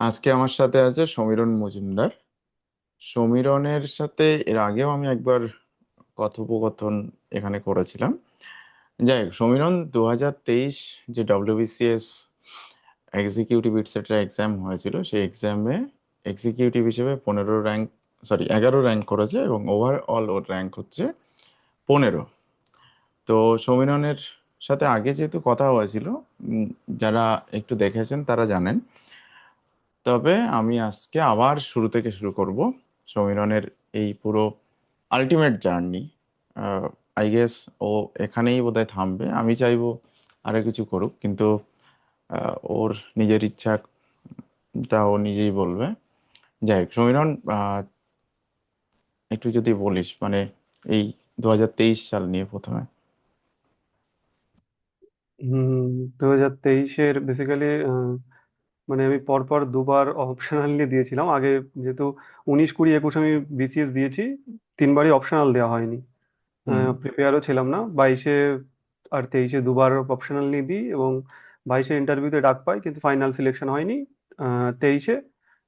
আজকে আমার সাথে আছে সমীরণ মজুমদার। সমীরণের সাথে এর আগেও আমি একবার কথোপকথন এখানে করেছিলাম। যাই হোক, সমীরণ 2023 যে ডব্লিউবিসিএস এক্সিকিউটিভ ইটসেট্রা এক্সাম হয়েছিল, সেই এক্সামে এক্সিকিউটিভ হিসেবে 15 র্যাঙ্ক, সরি 11 র্যাঙ্ক করেছে এবং ওভারঅল ওর র্যাঙ্ক হচ্ছে 15। তো সমীরণের সাথে আগে যেহেতু কথা হয়েছিল, উম, যারা একটু দেখেছেন তারা জানেন। তবে আমি আজকে আবার শুরু থেকে শুরু করব সমীরনের এই পুরো আলটিমেট জার্নি। আই গেস ও এখানেই বোধহয় থামবে। আমি চাইবো আরো কিছু করুক, কিন্তু ওর নিজের ইচ্ছা, তা ও নিজেই বলবে। যাই হোক, সমীরন, একটু যদি বলিস মানে এই 2023 সাল নিয়ে প্রথমে। হুম 2023-এর বেসিক্যালি মানে আমি পরপর দুবার অপশনালি দিয়েছিলাম আগে, যেহেতু 19, 20, 21 আমি বিসিএস দিয়েছি। তিনবারই অপশনাল দেওয়া হয়নি। হুম। প্রিপেয়ারও ছিলাম না। 22-এ আর 23-এ দুবার অপশনাল নিয়ে দিই এবং 22-এ ইন্টারভিউতে ডাক পাই, কিন্তু ফাইনাল সিলেকশন হয়নি। 23-এ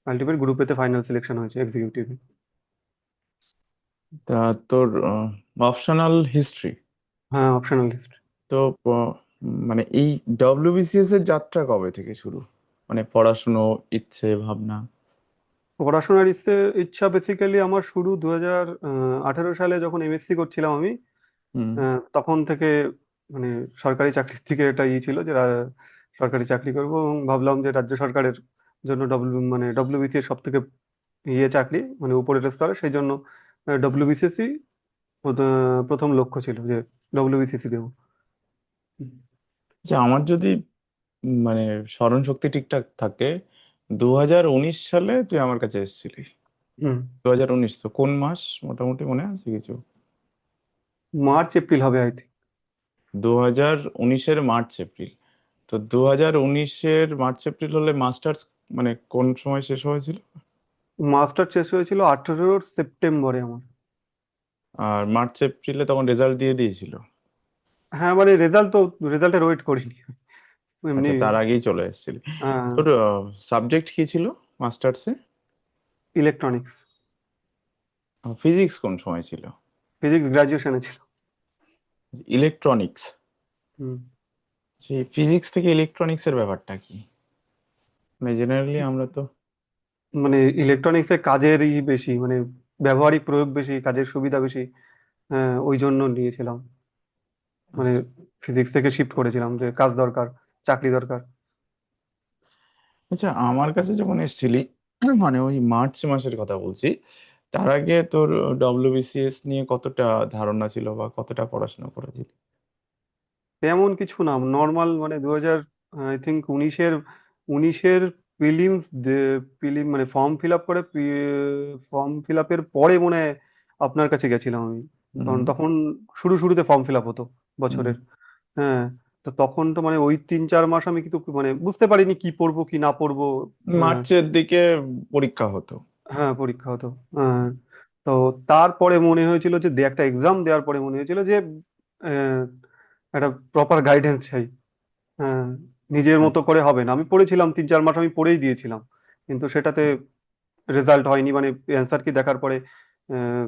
আলটিমেট গ্রুপেতে ফাইনাল সিলেকশন হয়েছে এক্সিকিউটিভ। তা তোর অপশনাল হিস্ট্রি, হ্যাঁ, অপশনাল লিস্ট। তো মানে এই ডব্লিউবিসিএস এর যাত্রা কবে থেকে শুরু, মানে পড়াশুনো, ইচ্ছে, ভাবনা? পড়াশোনার ইচ্ছা বেসিক্যালি আমার শুরু 2018 সালে, যখন এমএসসি করছিলাম আমি। হুম। তখন থেকে মানে সরকারি চাকরির থেকে এটা ছিল যে সরকারি চাকরি করব, এবং ভাবলাম যে রাজ্য সরকারের জন্য ডব্লিউবিসিএস সব থেকে চাকরি, মানে উপরের স্তরে, সেই জন্য ডব্লিউবিসিএসই প্রথম লক্ষ্য ছিল যে ডব্লিউবিসিএসই দেবো। যে আমার যদি মানে স্মরণ শক্তি ঠিকঠাক থাকে, 2019 সালে তুই আমার কাছে এসেছিলি। হুম। 2019 তো কোন মাস মোটামুটি মনে আছে কিছু? মার্চ এপ্রিল হবে, আই থিঙ্ক। 2019-এর মার্চ এপ্রিল। তো 2019-এর মার্চ এপ্রিল হলে মাস্টার্স মানে কোন সময় শেষ হয়েছিল? মাস্টার শেষ হয়েছিল 18 সেপ্টেম্বরে আমার। আর মার্চ এপ্রিলে তখন রেজাল্ট দিয়ে দিয়েছিল? হ্যাঁ, মানে রেজাল্টের ওয়েট করিনি এমনি। আচ্ছা, তার আগেই চলে এসেছিলি। তোর সাবজেক্ট কি ছিল মাস্টার্সে? ইলেকট্রনিক্স। ফিজিক্স কোন সময় ছিল? ফিজিক্স গ্রাজুয়েশনে ছিল। ইলেকট্রনিক্স। হুম। সেই ফিজিক্স থেকে ইলেকট্রনিক্স এর ব্যাপারটা কি? মানে জেনারেলি আমরা তো। মানে ইলেকট্রনিক্সে কাজেরই বেশি, মানে ব্যবহারিক প্রয়োগ বেশি, কাজের সুবিধা বেশি। হ্যাঁ, ওই জন্য নিয়েছিলাম। মানে আচ্ছা। ফিজিক্স থেকে শিফট করেছিলাম যে কাজ দরকার, চাকরি দরকার। আচ্ছা, আমার কাছে যখন এসেছিলি, মানে ওই মার্চ মাসের কথা বলছি, তার আগে তোর ডব্লিউবিসিএস নিয়ে কতটা ধারণা ছিল বা কতটা পড়াশোনা করেছিলি? তেমন কিছু না, নর্মাল, মানে 2000, আই থিঙ্ক 19-এর প্রিলিমস, মানে ফর্ম ফিল আপ করে, ফর্ম ফিল আপের পরে মনে হয় আপনার কাছে গেছিলাম আমি। কারণ হুম। তখন শুরুতে ফর্ম ফিল আপ হতো হুম। বছরের। হ্যাঁ। তো তখন তো মানে ওই 3-4 মাস আমি কিন্তু মানে বুঝতে পারিনি কি পড়বো কি না পড়বো। হ্যাঁ। মার্চের দিকে পরীক্ষা হতো। হ্যাঁ, পরীক্ষা হতো। হ্যাঁ। তো তারপরে মনে হয়েছিল যে একটা এক্সাম দেওয়ার পরে মনে হয়েছিল যে আহ, একটা প্রপার গাইডেন্স চাই। হ্যাঁ। নিজের মতো আচ্ছা। করে হবে না, আমি পড়েছিলাম 3-4 মাস, আমি পড়েই দিয়েছিলাম, কিন্তু সেটাতে রেজাল্ট হয়নি। মানে অ্যান্সার কি দেখার পরে আহ,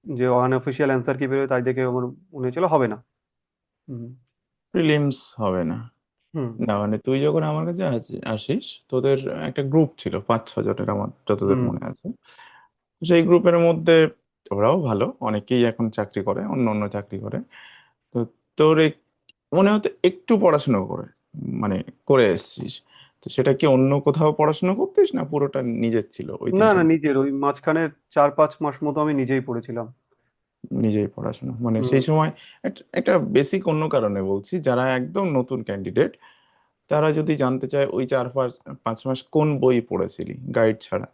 যে আনঅফিসিয়াল অ্যান্সার কি বেরোয় তাই দেখে আমার মনে হয়েছিল হবে না। হুম। প্রিলিমস হবে না? হুম। না মানে তুই যখন আমার কাছে আসিস, তোদের একটা গ্রুপ ছিল 5-6 জনের, আমার যতদূর হুম। মনে আছে। সেই গ্রুপের মধ্যে ওরাও ভালো, অনেকেই এখন চাকরি করে, অন্য অন্য চাকরি করে। তো তোর মনে হতো একটু পড়াশোনা করে, মানে করে এসেছিস। তো সেটা কি অন্য কোথাও পড়াশোনা করতিস, না পুরোটা নিজের ছিল ওই তিন না, না, চার নিজের ওই মাঝখানে 4-5 মাস মতো আমি নিজেই পড়েছিলাম। নিজেই পড়াশোনা মানে হুম। সেই সময় একটা বেসিক অন্য কারণে বলছি, যারা একদম নতুন ক্যান্ডিডেট তারা যদি জানতে চায় ওই 4-5 মাস কোন বই পড়েছিলি গাইড ছাড়া?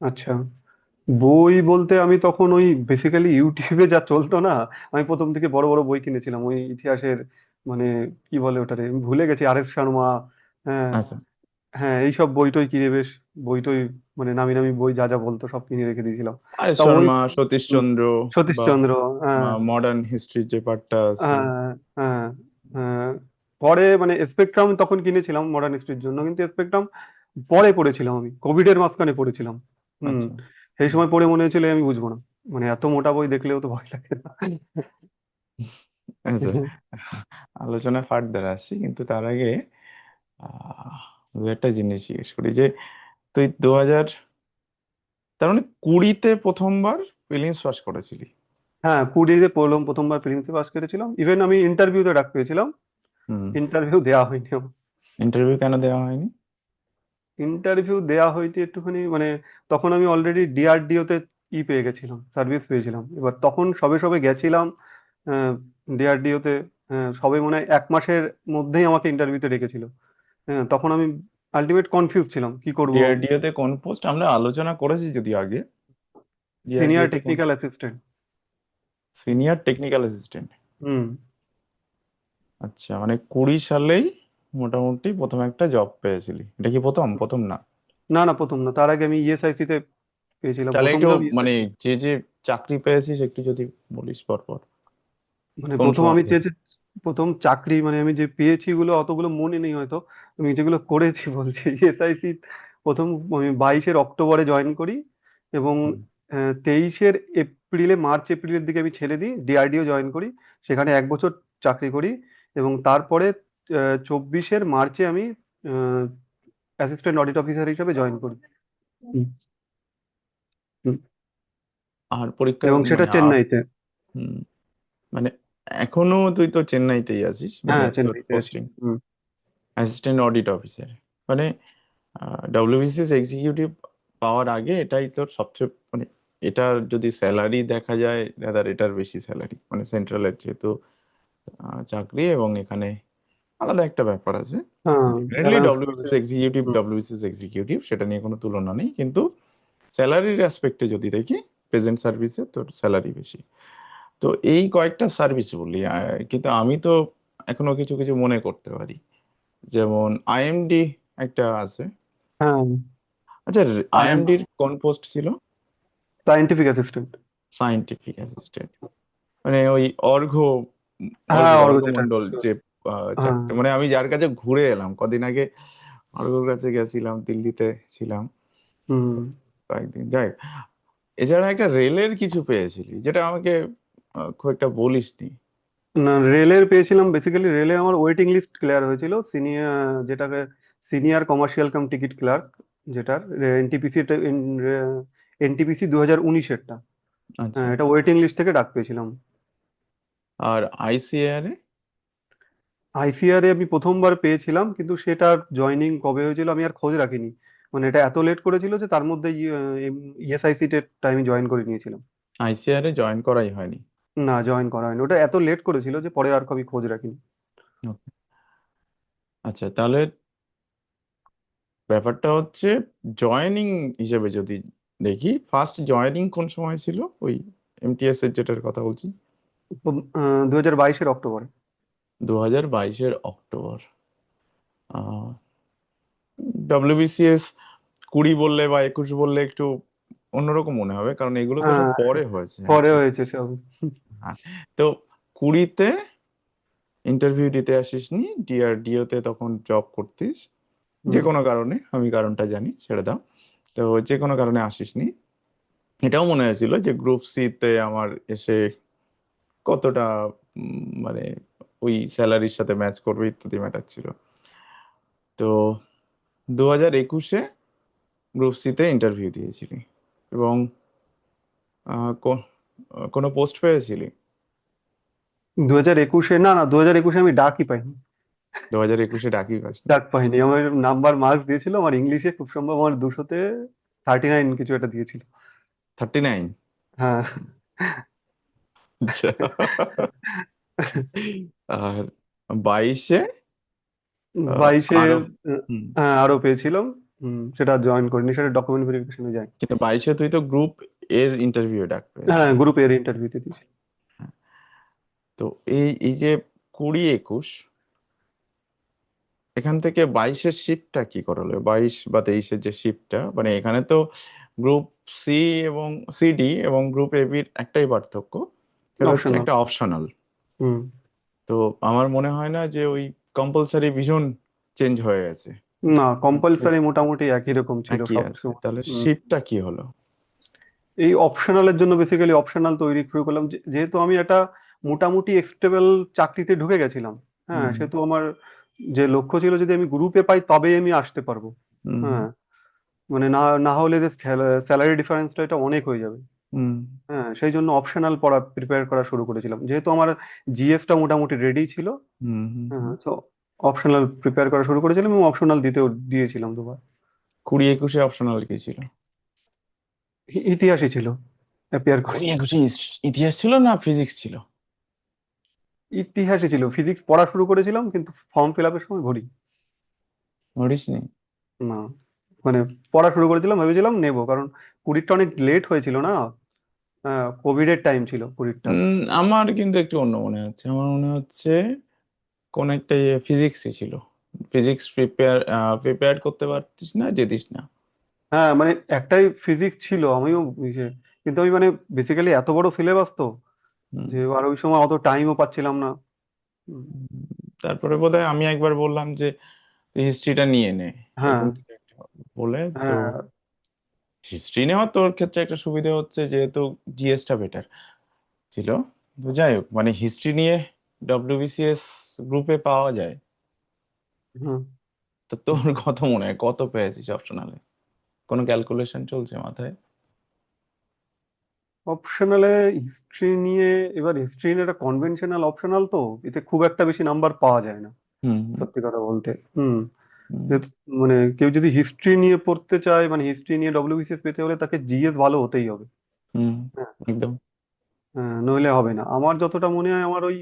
আচ্ছা, বই বলতে আমি তখন ওই বেসিক্যালি ইউটিউবে যা চলতো না, আমি প্রথম থেকে বড় বড় বই কিনেছিলাম ওই ইতিহাসের। মানে কি বলে ওটারে, আমি ভুলে গেছি, আর এস শর্মা। হ্যাঁ। আচ্ছা। হ্যাঁ, এইসব বই টই কিনে বেশ, বই টই, মানে নামি নামি বই যা যা বলতো সব কিনে রেখে দিয়েছিলাম। আর তা ওই শর্মা, সতীশচন্দ্র বা সতীশচন্দ্র। হ্যাঁ। মডার্ন হিস্ট্রির যে পার্টটা আছে। হ্যাঁ। হ্যাঁ। হ্যাঁ। পরে মানে স্পেকট্রাম তখন কিনেছিলাম মডার্ন হিস্ট্রির জন্য, কিন্তু স্পেকট্রাম পরে পড়েছিলাম, আমি কোভিড এর মাঝখানে পড়েছিলাম। হুম। আচ্ছা। সেই সময় পড়ে মনে হয়েছিল আমি বুঝবো না, মানে এত মোটা বই দেখলেও তো ভয় লাগে না। আচ্ছা, আলোচনা ফার্দার আসছি, কিন্তু তার আগে আহ দু একটা জিনিস জিজ্ঞেস করি যে তুই 2000, তার মানে 20-তে প্রথমবার প্রিলিমস পাস করেছিলি? হ্যাঁ, কুড়িতে পড়লাম, প্রথমবার প্রিলিমসে পাস করেছিলাম, ইভেন আমি ইন্টারভিউতে ডাক পেয়েছিলাম। হুম। ইন্টারভিউ দেওয়া হয়নি আমার। ইন্টারভিউ কেন দেওয়া হয়নি? ইন্টারভিউ দেওয়া হয়নি একটুখানি, মানে তখন আমি অলরেডি ডিআরডিও তে পেয়ে গেছিলাম, সার্ভিস পেয়েছিলাম। এবার তখন সবে সবে গেছিলাম ডিআরডিও তে। সবে মনে হয় 1 মাসের মধ্যেই আমাকে ইন্টারভিউতে ডেকেছিল। হ্যাঁ, তখন আমি আলটিমেট কনফিউজ ছিলাম কি করব। ডিআরডিও তে কোন পোস্ট আমরা আলোচনা করেছি যদি আগে? ডিআরডিও সিনিয়র তে কোন? Technical assistant. Senior technical assistant. হুম। আচ্ছা, মানে 20 সালেই মোটামুটি প্রথম একটা জব পেয়েছিলি, এটা কি প্রথম? প্রথম না? না না, প্রথম না, তার আগে আমি ইএসআইসি তে পেয়েছিলাম তাহলে প্রথম একটু জব, মানে ইএসআইসি। যে যে চাকরি পেয়েছিস একটু যদি বলিস পর পর, মানে কোন প্রথম সময় আমি থেকে? প্রথম চাকরি মানে আমি যে পেয়েছি গুলো অতগুলো মনে নেই হয়তো, আমি যেগুলো করেছি বলছি। ইএসআইসি প্রথম আমি 22-এর অক্টোবরে জয়েন করি, এবং হুম। 23-এর এপ্রিলে, মার্চ এপ্রিলের দিকে আমি ছেড়ে দিই, ডিআরডিও জয়েন করি। সেখানে 1 বছর চাকরি করি, এবং তারপরে 24-এর মার্চে আমি অ্যাসিস্ট্যান্ট অডিট অফিসার হিসেবে জয়েন করি। হুম, হুম। আর পরীক্ষা এবং সেটা মানে চেন্নাইতে। হুম, মানে এখনো তুই তো চেন্নাইতেই আছিস, মানে হ্যাঁ, তোর চেন্নাইতে আছি। পোস্টিং হুম। Assistant audit officer. মানে ডব্লিউবিসিএস এক্সিকিউটিভ পাওয়ার আগে এটাই তোর সবচেয়ে মানে, এটা যদি স্যালারি দেখা যায় রাদার এটার বেশি স্যালারি, মানে সেন্ট্রালের যেহেতু চাকরি, এবং এখানে আলাদা একটা ব্যাপার আছে। হ্যাঁ, ডেফিনেটলি অ্যালাউন্স করে ডব্লিউবিসিএস বেশি। এক্সিকিউটিভ হুম। ডব্লিউবিসিএস এক্সিকিউটিভ, সেটা নিয়ে কোনো তুলনা নেই, কিন্তু স্যালারির অ্যাসপেক্টে যদি দেখি প্রেজেন্ট সার্ভিসে তোর স্যালারি বেশি। তো এই কয়েকটা সার্ভিস বললি, কিন্তু আমি তো এখনো কিছু কিছু মনে করতে পারি, যেমন আইএমডি একটা আছে। হ্যাঁ, আচ্ছা, আই এম আইএমডির কোন পোস্ট ছিল? Scientific assistant. সায়েন্টিফিক অ্যাসিস্ট্যান্ট, মানে ওই অর্ঘ্য, হ্যাঁ, অর্ঘ্য অর্গ অর্ঘ্য যেটা। মন্ডল যে হ্যাঁ। চাকরি, মানে আমি যার কাছে ঘুরে এলাম কদিন আগে, অর্ঘ্যর কাছে গেছিলাম, দিল্লিতে ছিলাম হুম। কয়েকদিন, যাই। এছাড়া একটা রেলের কিছু পেয়েছিলি যেটা আমাকে খুব একটা বলিসনি। না, রেলের পেয়েছিলাম, বেসিক্যালি রেলে আমার ওয়েটিং লিস্ট ক্লিয়ার হয়েছিল, সিনিয়র, যেটাকে senior commercial cum ticket clerk, যেটার এনটিপিসি, এনটিপিসি 2019-এরটা। আচ্ছা। হ্যাঁ, এটা ওয়েটিং লিস্ট থেকে ডাক পেয়েছিলাম। আর আইসিএআর এ? আইসিআর এ আমি প্রথমবার পেয়েছিলাম, কিন্তু সেটার জয়নিং কবে হয়েছিল আমি আর খোঁজ রাখিনি। মানে এটা এত লেট করেছিল যে তার মধ্যে ইএসআইসি টা আমি জয়েন করে নিয়েছিলাম। আইসিএআর এ জয়েন করাই হয়নি? না, জয়েন করা হয়নি, ওটা এত লেট করেছিল যে পরে আর কবি খোঁজ রাখিনি। Okay. আচ্ছা, তাহলে ব্যাপারটা হচ্ছে জয়েনিং হিসেবে যদি দেখি, ফার্স্ট জয়েনিং কোন সময় ছিল ওই এমটিএস এর যেটার কথা বলছি? 2022-এর অক্টোবরে। 2022-এর অক্টোবর। ডব্লিউবিসিএস 20 বললে বা 21 বললে একটু অন্যরকম মনে হবে, কারণ এগুলো তো সব হ্যাঁ, পরে হয়েছে পরে অ্যাকচুয়ালি। হয়েছে সব। হ্যাঁ। তো 20-তে ইন্টারভিউ দিতে আসিসনি, ডিআরডিও তে তখন জব করতিস, যে হুম। কোনো কারণে, আমি কারণটা জানি, ছেড়ে দাও। তো যে কোনো কারণে আসিসনি, এটাও মনে হয়েছিল যে গ্রুপ সি তে আমার এসে কতটা মানে ওই স্যালারির সাথে ম্যাচ করবে ইত্যাদি ম্যাটার ছিল। তো 2021-এ গ্রুপ সি তে ইন্টারভিউ দিয়েছিলি, এবং কোনো পোস্ট পেয়েছিলি? 2021-এ, না না, 2021-এ আমি ডাকই পাইনি। 2021-এ ডাকি পাসনি? ডাক পাইনি, আমার নাম্বার মার্কস দিয়েছিল, আমার ইংলিশে খুব সম্ভব আমার 200-তে 39 কিছু একটা দিয়েছিল। 39? হ্যাঁ। আচ্ছা। আর 22-এ 22-এ আরো, হুম, হ্যাঁ, আরো পেয়েছিলাম। সেটা জয়েন করিনি, সেটা ডকুমেন্ট ভেরিফিকেশনে যায়। কিন্তু 22-এ তুই তো গ্রুপ এর ইন্টারভিউ ডাক হ্যাঁ, পেয়েছিলি। গ্রুপের ইন্টারভিউতে দিয়েছি। হ্যাঁ। তো এই এই যে 20-21, এখান থেকে 22-এর শিফটটা কি করালো? 22 বা 23-এর যে শিফটটা, মানে এখানে তো গ্রুপ সি এবং সিডি এবং গ্রুপ এ বির একটাই পার্থক্য, সেটা হচ্ছে অপশনাল। একটা অপশনাল। হুম। তো আমার মনে হয় না যে ওই কম্পালসারি ভীষণ চেঞ্জ হয়ে গেছে। না, কম্পালসারি মোটামুটি একই রকম ছিল একই সব আছে, সময়। তাহলে হুম। শিফটটা কি হলো? এই অপশনালের জন্য বেসিক্যালি অপশনাল তৈরি শুরু করলাম, যেহেতু আমি একটা মোটামুটি এক্সটেবল চাকরিতে ঢুকে গেছিলাম। হ্যাঁ, হুম সেহেতু আমার যে লক্ষ্য ছিল যদি আমি গ্রুপে পাই তবেই আমি আসতে পারবো। হুম হুম হ্যাঁ, মানে না না হলে যে স্যালারি ডিফারেন্সটা এটা অনেক হয়ে যাবে। হুম হ্যাঁ, সেই জন্য অপশনাল পড়া প্রিপেয়ার করা শুরু করেছিলাম, যেহেতু আমার জিএসটা মোটামুটি রেডি ছিল। হুম হুম হ্যাঁ, হুম। তো অপশনাল প্রিপেয়ার করা শুরু করেছিলাম এবং অপশনাল দিয়েছিলাম দুবার। 20-21 অপশনাল কি ছিল? ইতিহাসই ছিল, অ্যাপিয়ার করি। 20-21 ইতিহাস ছিল না ফিজিক্স ছিল? ইতিহাসই ছিল, ফিজিক্স পড়া শুরু করেছিলাম কিন্তু ফর্ম ফিল আপের সময় ভরি নোটিস নেই। না। মানে পড়া শুরু করেছিলাম, ভেবেছিলাম নেব, কারণ কুড়িটা অনেক লেট হয়েছিল না। কোভিড এর টাইম ছিল কুড়িটা। আমার কিন্তু একটু অন্য মনে হচ্ছে, আমার মনে হচ্ছে কোন একটা ফিজিক্সই ছিল। ফিজিক্স প্রিপেয়ার করতে পারতিস না, যেতিস না। হ্যাঁ, মানে একটাই ফিজিক্স ছিল, আমিও কিন্তু আমি মানে বেসিক্যালি এত বড় সিলেবাস তো, হুম, যে আর ওই সময় অত টাইমও পাচ্ছিলাম না। হুম, হুম। তারপরে বোধহয় আমি একবার বললাম যে হিস্ট্রিটা নিয়ে নে, হ্যাঁ, এরকম কিছু একটা বলে তো। হ্যাঁ। হিস্ট্রি নেওয়া তোর ক্ষেত্রে একটা সুবিধা হচ্ছে যেহেতু জিএসটা বেটার ছিল। তো যাই হোক, মানে হিস্ট্রি নিয়ে ডব্লিউবিসিএস গ্রুপে পাওয়া যায়। হুম। তো তোর কত মনে হয় কত পেয়েছিস অপশনালে? কোনো ক্যালকুলেশন চলছে মাথায়? অপশনালে হিস্ট্রি নিয়ে, এবার হিস্ট্রি নিয়ে একটা কনভেনশনাল অপশনাল তো, এতে খুব একটা বেশি নাম্বার পাওয়া যায় না, হুম হুম সত্যি কথা বলতে। হুম। হুম যেহেতু মানে কেউ যদি হিস্ট্রি নিয়ে পড়তে চায়, মানে হিস্ট্রি নিয়ে ডব্লিউবিসিএস পেতে হলে তাকে জিএস ভালো হতেই হবে। হুম, হ্যাঁ। একদম। নইলে হবে না। আমার যতটা মনে হয় আমার ওই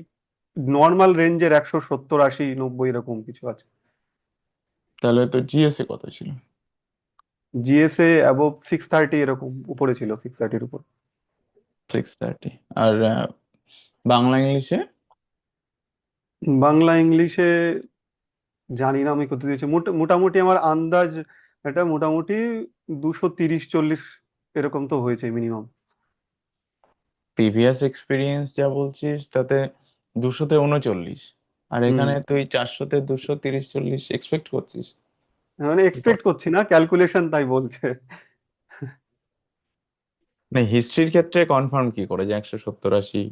নর্মাল রেঞ্জের 170, 80, 90 এরকম কিছু আছে। তাহলে তো জিএসএ কত ছিল? জিএসএ অ্যাবভ 630, এরকম উপরে ছিল, 630-এর উপর। 630। আর বাংলা ইংলিশে? বাংলা ইংলিশে জানি না আমি কত দিয়েছি, মোটামুটি আমার আন্দাজ এটা মোটামুটি 230-40 এরকম তো হয়েছে মিনিমাম। প্রিভিয়াস এক্সপিরিয়েন্স যা বলছিস তাতে 200-তে 39, আর হুম। এখানে তুই 400-তে 230-40 এক্সপেক্ট করছিস? মানে কি এক্সপেক্ট করে? করছি না, ক্যালকুলেশন তাই বলছে। না, হিস্ট্রির ক্ষেত্রে কনফার্ম কি করে যে 170-80?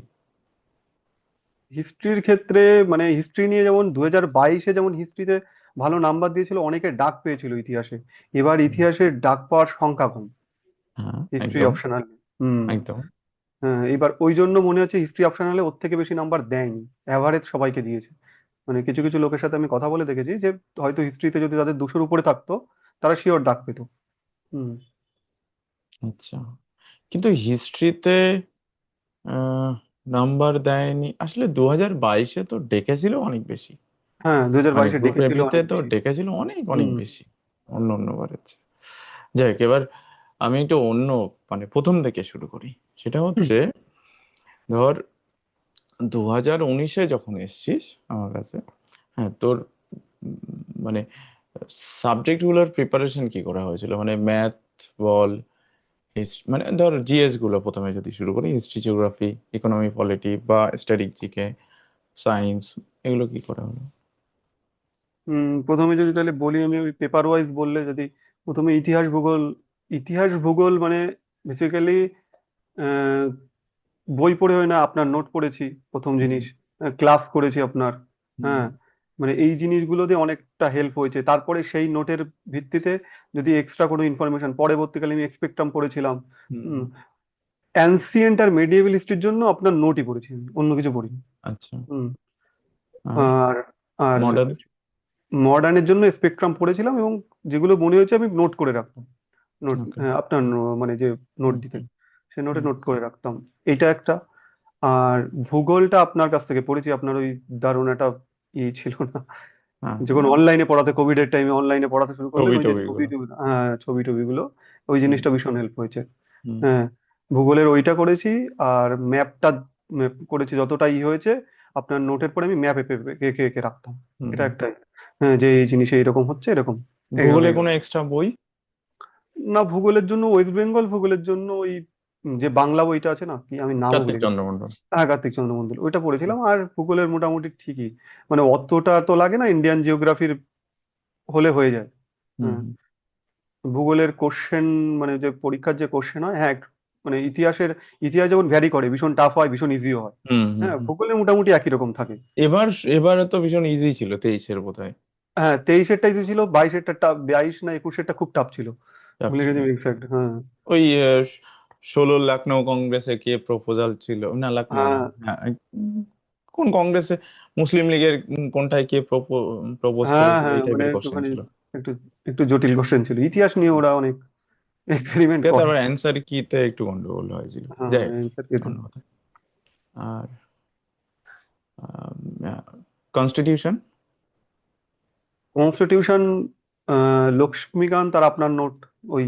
হিস্ট্রির ক্ষেত্রে মানে হিস্ট্রি নিয়ে যেমন 2022-এ যেমন হিস্ট্রিতে ভালো নাম্বার দিয়েছিল, অনেকে ডাক পেয়েছিল ইতিহাসে। এবার ইতিহাসের ডাক পাওয়ার সংখ্যা কম, হ্যাঁ, হিস্ট্রি একদম অপশনাল। হুম। একদম। হ্যাঁ, এবার ওই জন্য মনে হচ্ছে হিস্ট্রি অপশনালে ওর থেকে বেশি নাম্বার দেয়নি, অ্যাভারেজ সবাইকে দিয়েছে। মানে কিছু কিছু লোকের সাথে আমি কথা বলে দেখেছি যে হয়তো হিস্ট্রিতে যদি তাদের 200-র উপরে থাকতো তারা শিওর ডাক পেতো। হুম। আচ্ছা, কিন্তু হিস্ট্রিতে নাম্বার দেয়নি আসলে। 2022-এ তো ডেকেছিল অনেক বেশি, হ্যাঁ, দু হাজার মানে বাইশে গ্রুপ ডেকেছিল এবিতে অনেক তো বেশি। ডেকেছিল অনেক অনেক হুম। বেশি, অন্য অন্য বারের চেয়ে। যাই হোক, এবার আমি একটু অন্য, মানে প্রথম থেকে শুরু করি। সেটা হুম। হচ্ছে, ধর 2019-এ যখন এসছিস আমার কাছে, হ্যাঁ, তোর উম, মানে সাবজেক্ট গুলোর প্রিপারেশন কি করা হয়েছিল? মানে ম্যাথ বল, মানে ধর জিএস গুলো প্রথমে যদি শুরু করি, হিস্ট্রি, জিওগ্রাফি, ইকোনমি, পলিটি বা স্ট্যাটিক জিকে, সায়েন্স, এগুলো কি করা হলো? প্রথমে যদি তাহলে বলি, আমি ওই পেপার ওয়াইজ বললে যদি, প্রথমে ইতিহাস ভূগোল। ইতিহাস ভূগোল মানে বেসিক্যালি বই পড়ে হয় না, আপনার নোট পড়েছি প্রথম হুম জিনিস, ক্লাস করেছি আপনার। হুম হ্যাঁ, মানে এই জিনিসগুলো দিয়ে অনেকটা হেল্প হয়েছে। তারপরে সেই নোটের ভিত্তিতে যদি এক্সট্রা কোনো ইনফরমেশন, পরবর্তীকালে আমি এক্সপেক্টাম পড়েছিলাম। হুম হুম, অ্যানসিয়েন্ট আর মেডিয়েভাল হিস্ট্রির জন্য আপনার নোটই পড়েছি আমি, অন্য কিছু পড়িনি। আচ্ছা। হুম। আর আর আর মডার্ন? মডার্নের জন্য স্পেকট্রাম পড়েছিলাম, এবং যেগুলো মনে হয়েছে আমি নোট করে রাখতাম। নোট, ওকে। আপনার মানে যে নোট হুম দিতেন হুম সে নোটে হুম, নোট করে রাখতাম। এটা একটা। আর ভূগোলটা আপনার কাছ থেকে পড়েছি, আপনার ওই দারুণ একটা ছিল না, হ্যাঁ, যখন অনলাইনে পড়াতে, কোভিড এর টাইমে অনলাইনে পড়াতে শুরু করলেন, ছবি ওই যে টবি ছবি গুলো। টবি, হ্যাঁ ছবি টবি গুলো, ওই হুম জিনিসটা ভীষণ হেল্প হয়েছে। হুম হ্যাঁ, ভূগোলের ওইটা করেছি। আর ম্যাপটা করেছি যতটা হয়েছে, আপনার নোটের পরে আমি ম্যাপ এঁকে এঁকে এঁকে রাখতাম। হুম এটা হুম। একটা। হ্যাঁ, যে এই জিনিসে এরকম হচ্ছে, এরকম এইভাবে ভূগোলে কোনো এইভাবে। এক্সট্রা বই? না, ভূগোলের জন্য ওয়েস্ট বেঙ্গল, ভূগোলের জন্য ওই যে বাংলা বইটা আছে না, কি আমি নামও কার্তিক ভুলে গেছি। চন্দ্র মন্ডল? হ্যাঁ, কার্তিক চন্দ্র মন্ডল, ওইটা পড়েছিলাম। আর ভূগোলের মোটামুটি ঠিকই, মানে অতটা তো লাগে না, ইন্ডিয়ান জিওগ্রাফির হলে হয়ে যায়। হুম হ্যাঁ, ভূগোলের কোশ্চেন মানে যে পরীক্ষার যে কোশ্চেন হয়, হ্যাঁ মানে ইতিহাস যেমন ভ্যারি করে, ভীষণ টাফ হয়, ভীষণ ইজিও হয়। হুম হুম হ্যাঁ, হুম। ভূগোলে মোটামুটি একই রকম থাকে। এবার এবারে তো ভীষণ ইজি ছিল 23-এর বোধহয়। হ্যাঁ, 23-এরটা ইজি ছিল, 22-এরটা টাফ, 22 না 21-এরটা খুব টাফ ছিল। চাপ ভুলে ছিল। গেছি এক্সাক্ট। হ্যাঁ। ওই 16 লখনৌ কংগ্রেসে কে প্রপোজাল ছিল, না লখনৌ না, হ্যাঁ, হ্যাঁ কোন কংগ্রেসে, মুসলিম লীগের কোনটায় কে প্রপোজ হ্যাঁ, করেছিল, হ্যাঁ, এই মানে টাইপের কোশ্চেন একটুখানি ছিল। একটু একটু জটিল কোশ্চেন ছিল, ইতিহাস নিয়ে ওরা অনেক এক্সপেরিমেন্ট করে। তারপর অ্যান্সার কিতে একটু গন্ডগোল হয়েছিল, হ্যাঁ, যাই হোক, অ্যান্সার দিতে। অন্য কথা। আর কনস্টিটিউশন। কনস্টিটিউশন, লক্ষ্মীকান্ত আর আপনার নোট, ওই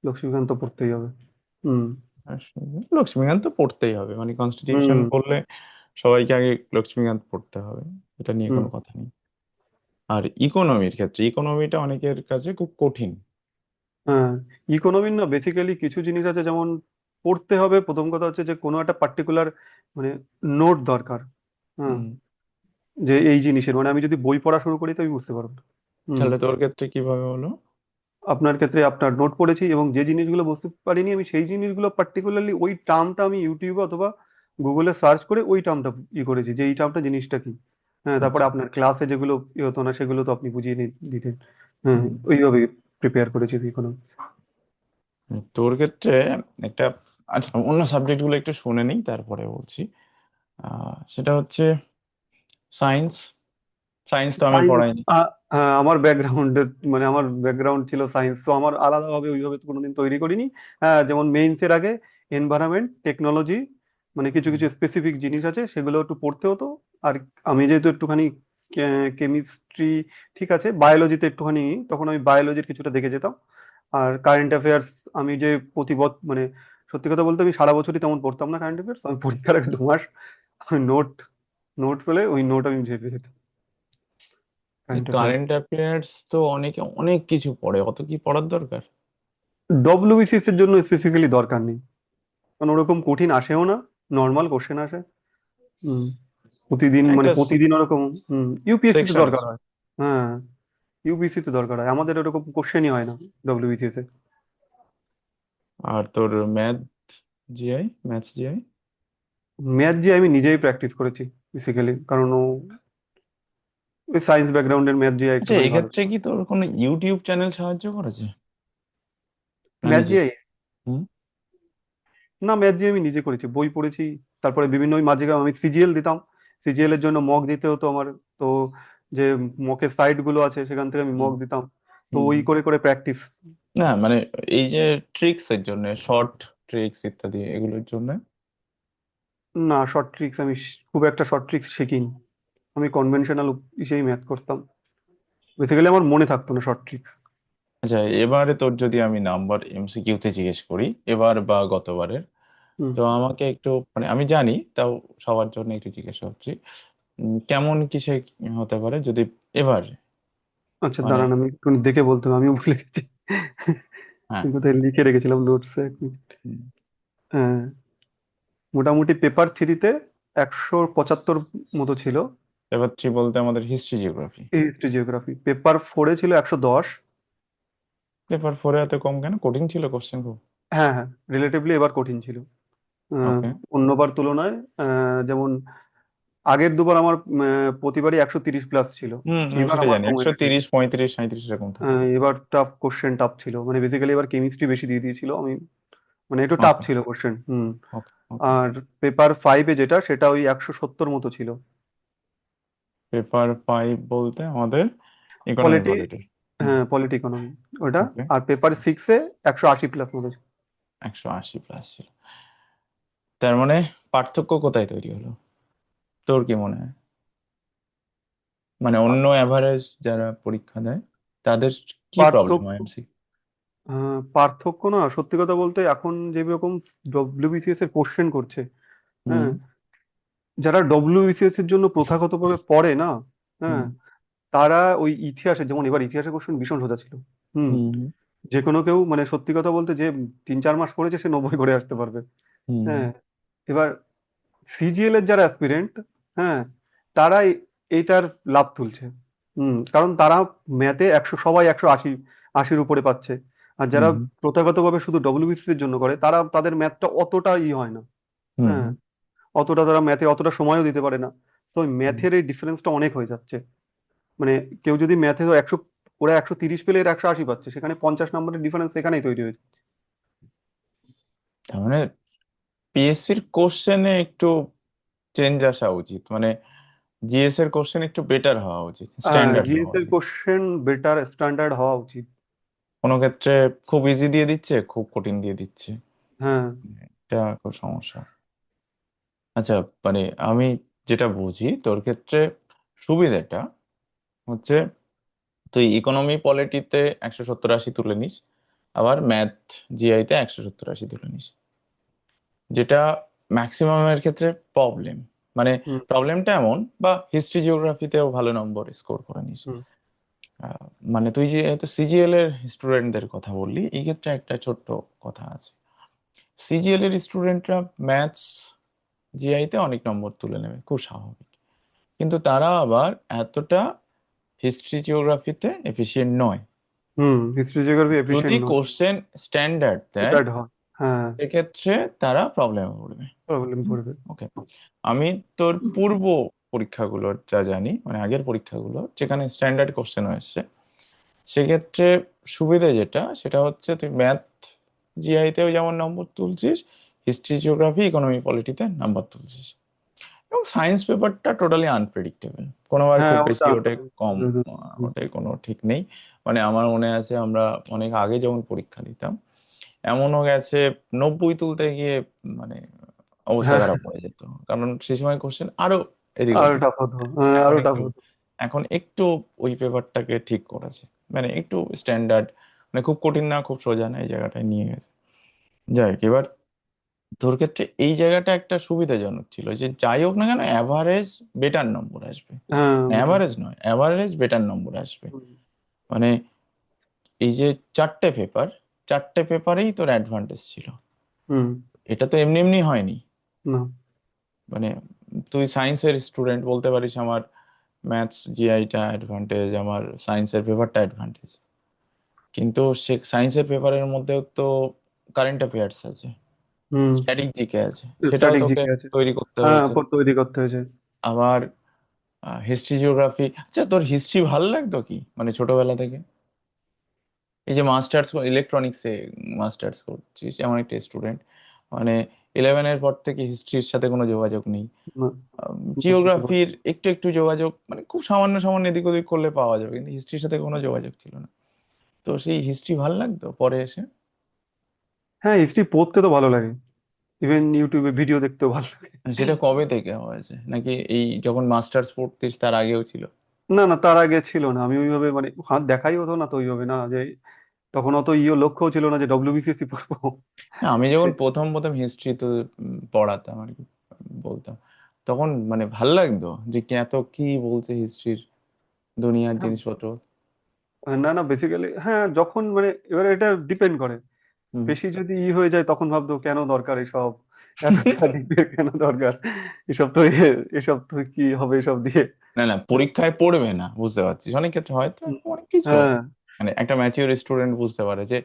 লক্ষ্মীকান্ত তো পড়তেই হবে। হুম। লক্ষ্মীকান্ত তো পড়তেই হবে, মানে কনস্টিটিউশন হুম। পড়লে সবাইকে আগে লক্ষ্মীকান্ত পড়তে হবে, এটা নিয়ে হুম। কোনো কথা নেই। আর ইকোনমির ক্ষেত্রে, ইকোনমিটা অনেকের কাছে খুব কঠিন। হ্যাঁ, ইকোনমির না বেসিক্যালি কিছু জিনিস আছে, যেমন পড়তে হবে, প্রথম কথা হচ্ছে যে কোনো একটা পার্টিকুলার মানে নোট দরকার। হ্যাঁ, হুম। যে এই জিনিসের মানে আমি যদি বই পড়া শুরু করি তো আমি বুঝতে পারবো না। হুম। তাহলে তোর ক্ষেত্রে কিভাবে হলো? আপনার ক্ষেত্রে আপনার নোট পড়েছি এবং যে জিনিসগুলো বুঝতে পারিনি আমি সেই জিনিসগুলো পার্টিকুলারলি ওই টার্মটা আমি ইউটিউবে অথবা গুগলে সার্চ করে ওই টার্মটা করেছি যে এই টার্মটা জিনিসটা কি। হ্যাঁ, তারপরে আচ্ছা। আপনার ক্লাসে যেগুলো হতো না সেগুলো তো আপনি বুঝিয়ে দিতেন। হ্যাঁ, হুম। ওইভাবে প্রিপেয়ার করেছি কোনো। তোর ক্ষেত্রে একটা, আচ্ছা অন্য সাবজেক্ট গুলো একটু শুনে নিই তারপরে বলছি। সেটা হচ্ছে সায়েন্স। সায়েন্স তো আমি সায়েন্স, পড়াইনি। আমার ব্যাকগ্রাউন্ডের মানে আমার ব্যাকগ্রাউন্ড ছিল সায়েন্স, তো আমার আলাদাভাবে ওইভাবে তো কোনোদিন তৈরি করিনি। হ্যাঁ, যেমন মেইনসের আগে এনভায়রনমেন্ট টেকনোলজি মানে কিছু হুম। কিছু স্পেসিফিক জিনিস আছে সেগুলো একটু পড়তে হতো। আর আমি যেহেতু একটুখানি কেমিস্ট্রি, ঠিক আছে, বায়োলজিতে একটুখানি, তখন আমি বায়োলজির কিছুটা দেখে যেতাম। আর কারেন্ট অ্যাফেয়ার্স আমি যে মানে সত্যি কথা বলতে আমি সারা বছরই তেমন পড়তাম না কারেন্ট অ্যাফেয়ার্স, আমি পরীক্ষার আগে 2 মাস নোট নোট পেলে ওই নোট আমি ঝেপে যেতাম কারেন্ট অ্যাফেয়ার্স। কারেন্ট অ্যাফেয়ার্স তো অনেকে অনেক কিছু পড়ে, অত কি পড়ার দরকার? ডব্লিউবিসিএস এর জন্য স্পেসিফিক্যালি দরকার নেই, কারণ ওরকম কঠিন আসেও না, নর্মাল কোশ্চেন আসে। হুম। প্রতিদিন মানে একটা প্রতিদিন ওরকম। হুম, ইউপিএসসি তে সেকশন দরকার আছে। হয়। হ্যাঁ, ইউপিএসসি তে দরকার হয়, আমাদের ওরকম কোশ্চেনই হয় না ডব্লিউবিসিএস এ। আর তোর math GI, maths GI. Math যে আমি নিজেই প্র্যাকটিস করেছি বেসিক্যালি, কারণ ওই সায়েন্স ব্যাকগ্রাউন্ডের ম্যাথ যে আচ্ছা, একটুখানি ভালো। এক্ষেত্রে কি তোর কোনো ইউটিউব চ্যানেল সাহায্য করেছে, না ম্যাথ নিজে? যে, হুম। না ম্যাথ যে আমি নিজে করেছি, বই পড়েছি। তারপরে বিভিন্ন ওই মাঝে আমি সিজিএল দিতাম, সিজিএল এর জন্য মক দিতে হতো আমার। তো যে মকের সাইট গুলো আছে সেখান থেকে আমি হুম মক দিতাম। তো হুম ওই হুম। করে করে প্র্যাকটিস। না মানে এই যে ট্রিক্স এর জন্য, শর্ট ট্রিক্স ইত্যাদি এগুলোর জন্য। না, শর্ট ট্রিক্স আমি খুব একটা শর্ট ট্রিক্স শিখিনি, আমি কনভেনশনাল ইসেই ম্যাথ করতাম, বেসিক্যালি আমার মনে থাকতো না শর্ট ট্রিক্স। আচ্ছা, এবারে তোর যদি আমি নাম্বার এমসিকিউ তে জিজ্ঞেস করি, এবার বা গতবারের, হুম। তো আমাকে একটু, মানে আমি জানি তাও সবার জন্য একটু জিজ্ঞাসা করছি, কেমন কিসে হতে পারে যদি এবার, আচ্ছা, মানে, দাঁড়ান আমি একটু দেখে বলতে হবে, আমিও ভুলে গেছি। হ্যাঁ, আমি কোথায় লিখে রেখেছিলাম নোটসে, এক মিনিট। হ্যাঁ, মোটামুটি পেপার থ্রিতে 175 মতো ছিল। পেপার 3 বলতে আমাদের history geography. History geography paper ফোরে ছিল 110। পেপার 4 এত কম কেন, কঠিন ছিল কোশ্চেন খুব? হ্যাঁ, হ্যাঁ, রিলেটিভলি এবার কঠিন ছিল। আহ, ওকে। অন্যবার তুলনায় যেমন আগের দুবার আমার প্রতিবারই 130 প্লাস ছিল। হুম, আমি এবার সেটা আমার জানি, কমে গেছে। 130 35 37 এরকম থাকে। এবার টাফ ছিল, মানে বেসিক্যালি এবার কেমিস্ট্রি বেশি দিয়ে দিয়েছিল আমি, মানে একটু টাফ ওকে ছিল কোশ্চেন। হুম। ওকে ওকে। আর পেপার ফাইভে যেটা সেটা ওই 170 মতো ছিল। পেপার 5 বলতে আমাদের ইকোনমি পলিটি, পলিটি। হুম। হ্যাঁ পলিটি ইকোনমি ওটা। ওকে। আর পেপার সিক্সে 180 প্লাস মতো ছিল। 180 প্লাস ছিল। তার মানে পার্থক্য কোথায় তৈরি হলো, তোর কি মনে হয়? মানে অন্য অ্যাভারেজ যারা পরীক্ষা দেয় তাদের কি প্রবলেম পার্থক্য, হয় এমসি? পার্থক্য না সত্যি কথা বলতে এখন যেরকম ডব্লিউবিসিএস এর কোশ্চেন করছে, হুম হ্যাঁ, যারা ডব্লিউবিসিএস এর জন্য প্রথাগতভাবে পড়ে না, হুম হ্যাঁ, তারা ওই ইতিহাসে, যেমন এবার ইতিহাসের কোশ্চেন ভীষণ সোজা ছিল। হুম। হুম যে কোনো কেউ মানে সত্যি কথা বলতে যে 3-4 মাস পড়েছে সে 90 করে আসতে পারবে। হুম হ্যাঁ। এবার সিজিএল এর যারা অ্যাসপিরেন্ট, হ্যাঁ, তারা এইটার লাভ তুলছে। কারণ তারা ম্যাথে সবাই 180 80-র উপরে পাচ্ছে। আর যারা হুম প্রথাগতভাবে শুধু ডব্লিউবিসিএস এর জন্য করে, তাদের ম্যাথটা অতটা হয় না। হুম হ্যাঁ, হুম। অতটা তারা ম্যাথে অতটা সময়ও দিতে পারে না। তো ওই হুম। ম্যাথের এই ডিফারেন্সটা অনেক হয়ে যাচ্ছে। মানে কেউ যদি ম্যাথে 100, ওরা 130 পেলে এরা 180 পাচ্ছে, সেখানে 50 নম্বরের ডিফারেন্স এখানেই তৈরি হয়েছে। তার মানে পিএসসির কোশ্চেনে একটু চেঞ্জ আসা উচিত, মানে জিএস এর কোশ্চেন একটু বেটার হওয়া উচিত, হ্যাঁ, স্ট্যান্ডার্ড হওয়া জিএস এর উচিত। কোশ্চেন বেটার স্ট্যান্ডার্ড হওয়া উচিত। কোনো ক্ষেত্রে খুব ইজি দিয়ে দিচ্ছে, খুব কঠিন দিয়ে দিচ্ছে। হ্যাঁ। এটা খুব সমস্যা। আচ্ছা, মানে আমি যেটা বুঝি তোর ক্ষেত্রে সুবিধাটা হচ্ছে তুই ইকোনমি পলিটিতে 170-80 তুলে নিস, আবার ম্যাথ জিআইতে 170-80 তুলে নিস, যেটা ম্যাক্সিমামের ক্ষেত্রে প্রবলেম। মানে হুম। প্রবলেমটা এমন, বা হিস্ট্রি জিওগ্রাফিতেও ভালো নম্বর স্কোর করে নিস। হুম। আহ, মানে তুই যে সিজিএল এর স্টুডেন্টদের কথা বললি, এই ক্ষেত্রে একটা ছোট্ট কথা আছে। সিজিএল এর স্টুডেন্টরা ম্যাথস জিআইতে অনেক নম্বর তুলে নেবে, খুব স্বাভাবিক। কিন্তু তারা আবার এতটা হিস্ট্রি জিওগ্রাফিতে এফিশিয়েন্ট নয়। হিস্ট্রি জিওগ্রাফি যদি এফিশিয়েন্ট নয়। কোশ্চেন স্ট্যান্ডার্ড দেয়, স্ট্যান্ডার্ড হয়। হ্যাঁ। সেক্ষেত্রে তারা প্রবলেমে পড়বে। প্রবলেম পড়বে। ওকে, আমি তোর পূর্ব পরীক্ষাগুলোর যা জানি, মানে আগের পরীক্ষাগুলো যেখানে স্ট্যান্ডার্ড কোশ্চেন হয়েছে, সেক্ষেত্রে সুবিধা যেটা সেটা হচ্ছে তুই ম্যাথ জিআইতেও যেমন নম্বর তুলছিস, হিস্ট্রি জিওগ্রাফি ইকোনমি পলিটিতে নাম্বার তুলছিস। এবং সায়েন্স পেপারটা টোটালি আনপ্রেডিক্টেবল, কোনোবার হ্যাঁ, খুব বেশি ওটা ওঠে, কম ওঠে, কোনো ঠিক নেই। মানে আমার মনে আছে আমরা অনেক আগে যখন পরীক্ষা দিতাম, এমনও গেছে 90 তুলতে গিয়ে মানে অবস্থা হ্যাঁ, খারাপ হয়ে যেত, কারণ সেই সময় কোশ্চেন আরো এদিক আরো ওদিক। টাফ হতো, হ্যাঁ, এখন আরো টাফ একটু, হতো। এখন একটু ওই পেপারটাকে ঠিক করেছে, মানে একটু স্ট্যান্ডার্ড, মানে খুব কঠিন না খুব সোজা না, এই জায়গাটায় নিয়ে গেছে। যাই হোক, এবার তোর ক্ষেত্রে এই জায়গাটা একটা সুবিধাজনক ছিল যে যাই হোক না কেন অ্যাভারেজ বেটার নম্বর আসবে। হ্যাঁ, বেটার। অ্যাভারেজ নয়, অ্যাভারেজ বেটার নম্বর আসবে। মানে এই যে চারটে পেপার, চারটে পেপারেই তোর অ্যাডভান্টেজ ছিল। হুম। এটা তো এমনি এমনি হয়নি। না। মানে তুই সায়েন্সের স্টুডেন্ট বলতে পারিস আমার ম্যাথস জিআইটা অ্যাডভান্টেজ, আমার সায়েন্সের পেপারটা অ্যাডভান্টেজ। কিন্তু সে সায়েন্সের পেপারের মধ্যেও তো কারেন্ট অ্যাফেয়ার্স আছে, হুম। স্ট্যাটিক জিকে আছে, সেটাও স্ট্যাটিক তোকে জিকে আছে। তৈরি করতে হ্যাঁ, হয়েছে। তৈরি করতে হয়েছে। আবার হিস্ট্রি জিওগ্রাফি, আচ্ছা তোর হিস্ট্রি ভালো লাগতো কি মানে ছোটবেলা থেকে? এই যে মাস্টার্স ইলেকট্রনিক্সে মাস্টার্স করছিস এমন একটা স্টুডেন্ট, মানে 11-এর পর থেকে হিস্ট্রির সাথে কোনো যোগাযোগ নেই, না, না, বুঝতে পারছি। জিওগ্রাফির একটু একটু যোগাযোগ, মানে খুব সামান্য সামান্য এদিক ওদিক করলে পাওয়া যাবে, কিন্তু হিস্ট্রির সাথে কোনো যোগাযোগ ছিল না। তো সেই হিস্ট্রি ভালো লাগতো পরে এসে? হ্যাঁ, হিস্ট্রি পড়তে তো ভালো লাগে। ইভেন ইউটিউবে ভিডিও দেখতেও ভালো লাগে। সেটা কবে থেকে হয়েছে, নাকি এই যখন মাস্টার্স পড়তিস তার আগেও ছিল? না, না, তার আগে ছিল না। আমি ওইভাবে মানে হাত দেখাই হতো না তো ওইভাবে, না যে তখন অত লক্ষ্যও ছিল না যে ডব্লিউবিসিএসসি পড়বো। না, আমি যখন সে- প্রথম প্রথম হিস্ট্রি তো পড়াতাম আর কি, বলতাম, তখন মানে ভাল লাগতো যে কি এত কি বলছে হিস্ট্রির দুনিয়ার হ্যাঁ, জিনিসপত্র। না, না, বেসিক্যালি হ্যাঁ, যখন মানে এবারে এটা ডিপেন্ড করে। হুম। বেশি যদি হয়ে যায় তখন ভাবতো কেন দরকার এসব, এত স্টাডি কেন দরকার, এসব তো এসব তো কি হবে এসব দিয়ে। না না, পরীক্ষায় পড়বে না বুঝতে পারছিস, অনেক ক্ষেত্রে হয়তো হুম। অনেক কিছু হ্যাঁ। মানে একটা ম্যাচিওর স্টুডেন্ট বুঝতে পারে যে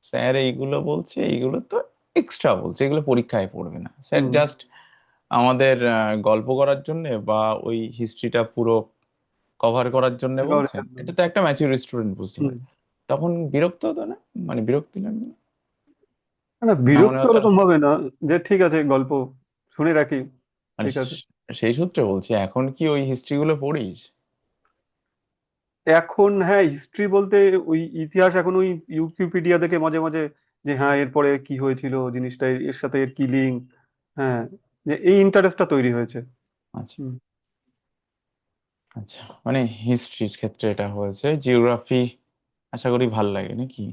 স্যার এইগুলো বলছে, এইগুলো তো এক্সট্রা বলছে, এগুলো পরীক্ষায় পড়বে না, স্যার হুম। জাস্ট আমাদের গল্প করার জন্য বা ওই হিস্ট্রিটা পুরো কভার করার জন্য একেবারে বলছেন, একদম। এটা তো একটা ম্যাচিওর স্টুডেন্ট বুঝতে হুম। পারে। তখন বিরক্ত হতো না, মানে বিরক্তি লাগতো না? না, না মনে বিরক্ত হতো, ওরকম ভাবে না, যে ঠিক আছে গল্প শুনে রাখি। মানে ঠিক আছে। সেই সূত্রে বলছি, এখন কি ওই হিস্ট্রি গুলো পড়িস? এখন হ্যাঁ, হিস্ট্রি বলতে ওই ইতিহাস এখন ওই উইকিপিডিয়া দেখে মাঝে মাঝে, যে হ্যাঁ এরপরে কি হয়েছিল জিনিসটা, এর সাথে এর কি লিঙ্ক। হ্যাঁ, যে এই ইন্টারেস্টটা তৈরি হয়েছে। আচ্ছা হুম। আচ্ছা, মানে হিস্ট্রির ক্ষেত্রে এটা হয়েছে, জিওগ্রাফি আশা করি ভাল লাগে নাকি?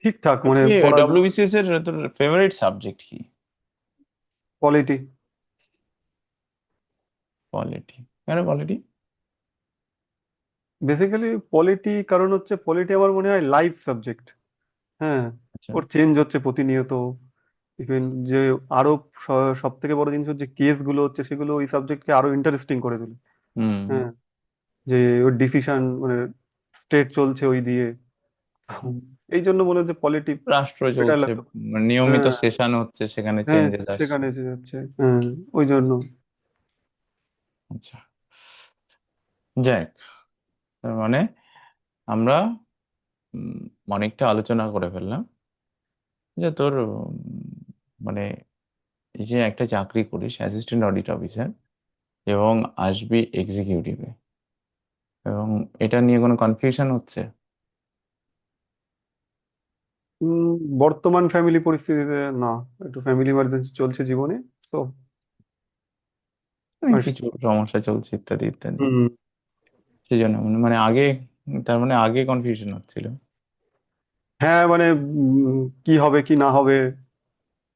ঠিকঠাক মানে পড়ার জন্য। ডব্লিউবিসিএস এর তোর ফেভারিট সাবজেক্ট কি? পলিটি। পলিটি? কেন পলিটি? বেসিক্যালি পলিটি কারণ হচ্ছে পলিটি আমার মনে হয় লাইভ সাবজেক্ট। হ্যাঁ, আচ্ছা। ওর চেঞ্জ হচ্ছে প্রতিনিয়ত। ইভেন যে আরো সব থেকে বড় জিনিস হচ্ছে কেস গুলো হচ্ছে, সেগুলো ওই সাবজেক্টকে আরো ইন্টারেস্টিং করে তোলে। হুম। হ্যাঁ। যে ওর ডিসিশন মানে স্টেট চলছে ওই দিয়ে। হুম। এই জন্য মনে হচ্ছে পলিটিক্স রাষ্ট্র বেটার চলছে, লাগতো। নিয়মিত হ্যাঁ, সেশন হচ্ছে, সেখানে হ্যাঁ, চেঞ্জেস আসছে। সেখানে এসে যাচ্ছে। হ্যাঁ, ওই জন্য। আচ্ছা, যাই হোক, তার মানে আমরা উম, অনেকটা আলোচনা করে ফেললাম যে তোর মানে এই যে একটা চাকরি করিস অ্যাসিস্ট্যান্ট অডিট অফিসার এবং আসবি এক্সিকিউটিভে, এবং এটা নিয়ে কোনো কনফিউশন হচ্ছে? উম, বর্তমান ফ্যামিলি পরিস্থিতিতে না, একটু ফ্যামিলি ইমার্জেন্সি চলছে জীবনে, তো মানে আস- কিছু সমস্যা চলছে ইত্যাদি ইত্যাদি, হুম। সেই জন্য মানে আগে, তার মানে আগে কনফিউশন হচ্ছিল। হ্যাঁ মানে কি হবে কি না হবে,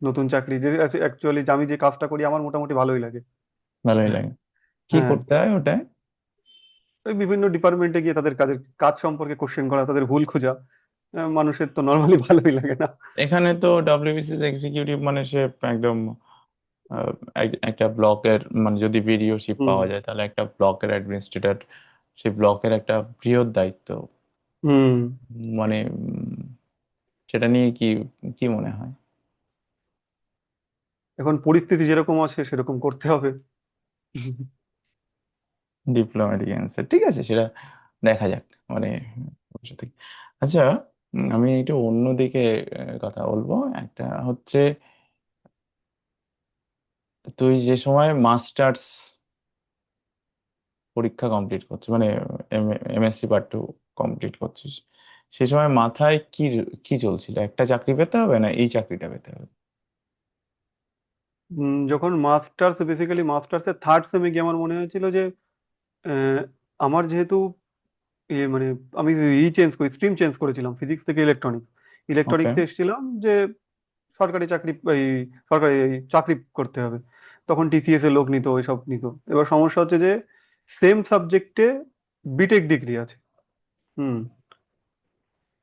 নতুন চাকরি যে অ্যাকচুয়ালি আমি যে কাজটা করি আমার মোটামুটি ভালোই লাগে। ভালোই লাগে। কি হ্যাঁ, করতে হয় ওটায়? ওই বিভিন্ন ডিপার্টমেন্টে গিয়ে তাদের কাজের কাজ সম্পর্কে কোশ্চেন করা, তাদের ভুল খোঁজা। মানুষের তো নর্মালি ভালোই লাগে না? এখানে তো ডব্লিউবিসিএস এক্সিকিউটিভ মানে সে একদম আহ, একটা ব্লকের, মানে যদি বিডিওশিপ হুম। পাওয়া যায় তাহলে একটা ব্লকের অ্যাডমিনিস্ট্রেটর, সেই ব্লকের একটা বৃহৎ দায়িত্ব। হুম। মানে সেটা নিয়ে কি কি মনে হয়? এখন পরিস্থিতি যেরকম আছে সেরকম করতে হবে। ডিপ্লোম্যাটিক অ্যান্সার, ঠিক আছে, সেটা দেখা যাক মানে ভবিষ্যতে। আচ্ছা, আমি একটু অন্যদিকে কথা বলবো। একটা হচ্ছে, তুই যে সময় মাস্টার্স পরীক্ষা কমপ্লিট করছিস, মানে এমএসসি পার্ট টু কমপ্লিট করছিস, সেই সময় মাথায় কি কি চলছিল? একটা চাকরি পেতে হবে না এই চাকরিটা পেতে হবে? যখন মাস্টার্স, বেসিক্যালি মাস্টার্সের থার্ড সেমে গিয়ে আমার মনে হয়েছিল যে আহ, আমার যেহেতু মানে আমি চেঞ্জ করি, স্ট্রিম চেঞ্জ করেছিলাম ফিজিক্স থেকে ইলেকট্রনিক্স। ওকে। ইলেকট্রনিক্সে এসেছিলাম যে সরকারি চাকরি, এই সরকারি এই চাকরি করতে হবে। তখন টিসিএস এর লোক নিত, ওইসব নিত। এবার সমস্যা হচ্ছে যে সেম সাবজেক্টে বিটেক ডিগ্রি আছে। হুম।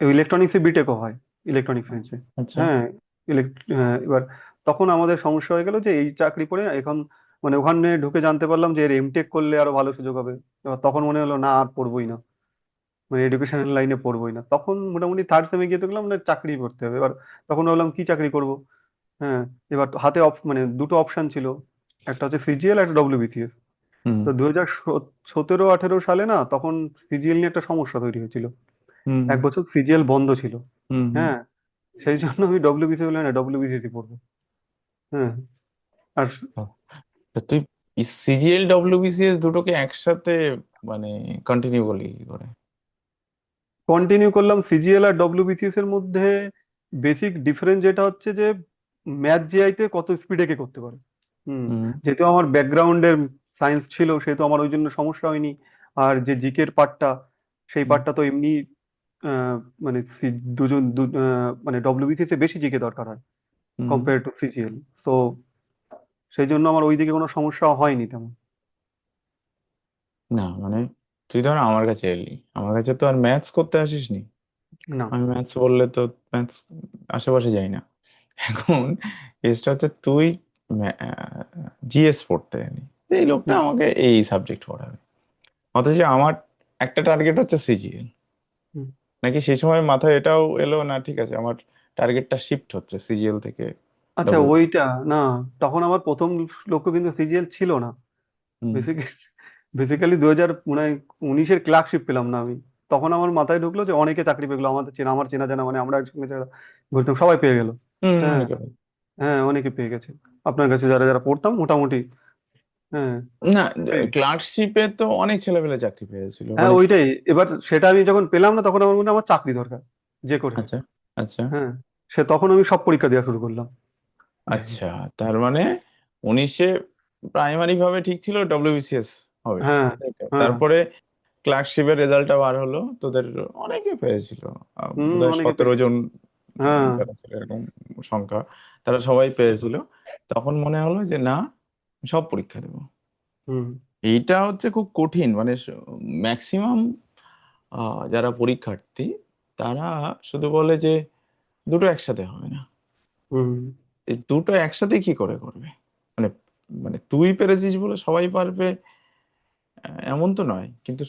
ইলেকট্রনিক্সে বিটেকও হয়, ইলেকট্রনিক আচ্ছা সায়েন্সে। আচ্ছা। হ্যাঁ। এবার তখন আমাদের সমস্যা হয়ে গেল যে এই চাকরি করে এখন মানে ওখানে ঢুকে জানতে পারলাম যে এর এমটেক করলে আরো ভালো সুযোগ হবে। এবার তখন মনে হলো না, আর পড়বোই না, মানে এডুকেশনাল লাইনে পড়বোই না। তখন মোটামুটি থার্ড সেমে গিয়ে দেখলাম না চাকরি করতে হবে। এবার তখন ভাবলাম কি চাকরি করব। হ্যাঁ। এবার হাতে মানে দুটো অপশন ছিল, একটা হচ্ছে সিজিএল, একটা ডব্লিউবিসিএস। হুম তো 2017-18 সালে না, তখন সিজিএল নিয়ে একটা সমস্যা তৈরি হয়েছিল। হুম এক হুম বছর সিজিএল বন্ধ ছিল। হুম হুম। হ্যাঁ। সেই জন্য আমি ডব্লিউবিসি বলে না, ডব্লিউবিসিএস পড়বো। হ্যাঁ। আর ও, তা তুই সিজিএল ডব্লিউবিসিএস দুটোকে একসাথে মানে কন্টিনিউ করলি কি করে? কন্টিনিউ করলাম সিজিএল আর ডব্লিউবিসিএস এর মধ্যে। বেসিক ডিফারেন্স যেটা হচ্ছে যে ম্যাথ জিআই তে কত স্পিডে কে করতে পারে। হুম। হুম যেহেতু আমার ব্যাকগ্রাউন্ডের সায়েন্স ছিল সেহেতু আমার ওই জন্য সমস্যা হয়নি। আর যে জিকের পার্টটা, সেই হুম পার্টটা তো এমনি আহ, মানে দুজন মানে ডব্লিউবিসিএস এ বেশি জিকে দরকার হয় হুম। Compare to CGL. তো সেই জন্য আমার ওইদিকে কোনো সমস্যা হয়নি তেমন। না মানে তুই ধর আমার কাছে এলি, আমার কাছে তো আর ম্যাথস করতে আসিস নি। না। আমি ম্যাথস বললে তো ম্যাথস আশেপাশে যাই না। এখন কেসটা হচ্ছে তুই জিএস পড়তে এলি, এই লোকটা হুম। আমাকে এই সাবজেক্ট পড়াবে, অথচ আমার একটা টার্গেট হচ্ছে সিজিএল। হুম। নাকি সেই সময় মাথায় এটাও এলো না, ঠিক আছে আমার টার্গেটটা শিফট হচ্ছে সিজিএল থেকে আচ্ছা, ডব্লিউবিসি? ওইটা না, তখন আমার প্রথম লক্ষ্য কিন্তু সিজিএল ছিল না। হুম বেসিক্যালি বেসিক্যালি 2019-এর ক্লার্কশিপ পেলাম না আমি। তখন আমার মাথায় ঢুকলো যে অনেকে চাকরি পেয়ে গেলো, আমাদের চেনা, আমার চেনা জানা, মানে আমরা একসঙ্গে যারা ঘুরতাম সবাই পেয়ে গেল। হুম। হ্যাঁ। অনেকে ভাই। হ্যাঁ, অনেকে পেয়ে গেছে। আপনার কাছে যারা যারা পড়তাম মোটামুটি। হ্যাঁ। না, পেয়ে- ক্লার্কশিপে তো অনেক ছেলেপেলে চাকরি পেয়েছিল হ্যাঁ, মানে। ওইটাই। এবার সেটা আমি যখন পেলাম না তখন আমার মনে হয় আমার চাকরি দরকার, যে করে হোক। আচ্ছা আচ্ছা হ্যাঁ। তখন আমি সব পরীক্ষা দেওয়া শুরু করলাম। আচ্ছা, তার মানে 19-এ প্রাইমারি ভাবে ঠিক ছিল ডব্লিউবিসিএস হবে, হ্যাঁ। তাই তো? হ্যাঁ। তারপরে ক্লার্কশিপের রেজাল্টটা বার হলো, তোদের অনেকে পেয়েছিল, হুম, বোধহয় অনেকে 17 জন পেয়েছে। হ্যাঁ। যারা ছিল এরকম সংখ্যা, তারা সবাই পেয়েছিল। তখন মনে হলো যে না, সব পরীক্ষা দেবো। হুম। এইটা হচ্ছে খুব কঠিন, মানে ম্যাক্সিমাম যারা পরীক্ষার্থী তারা শুধু বলে যে দুটো একসাথে হবে না। হুম। এই দুটো একসাথে কি করে করবে? মানে মানে তুই পেরেছিস বলে সবাই পারবে এমন তো নয় কিন্তু।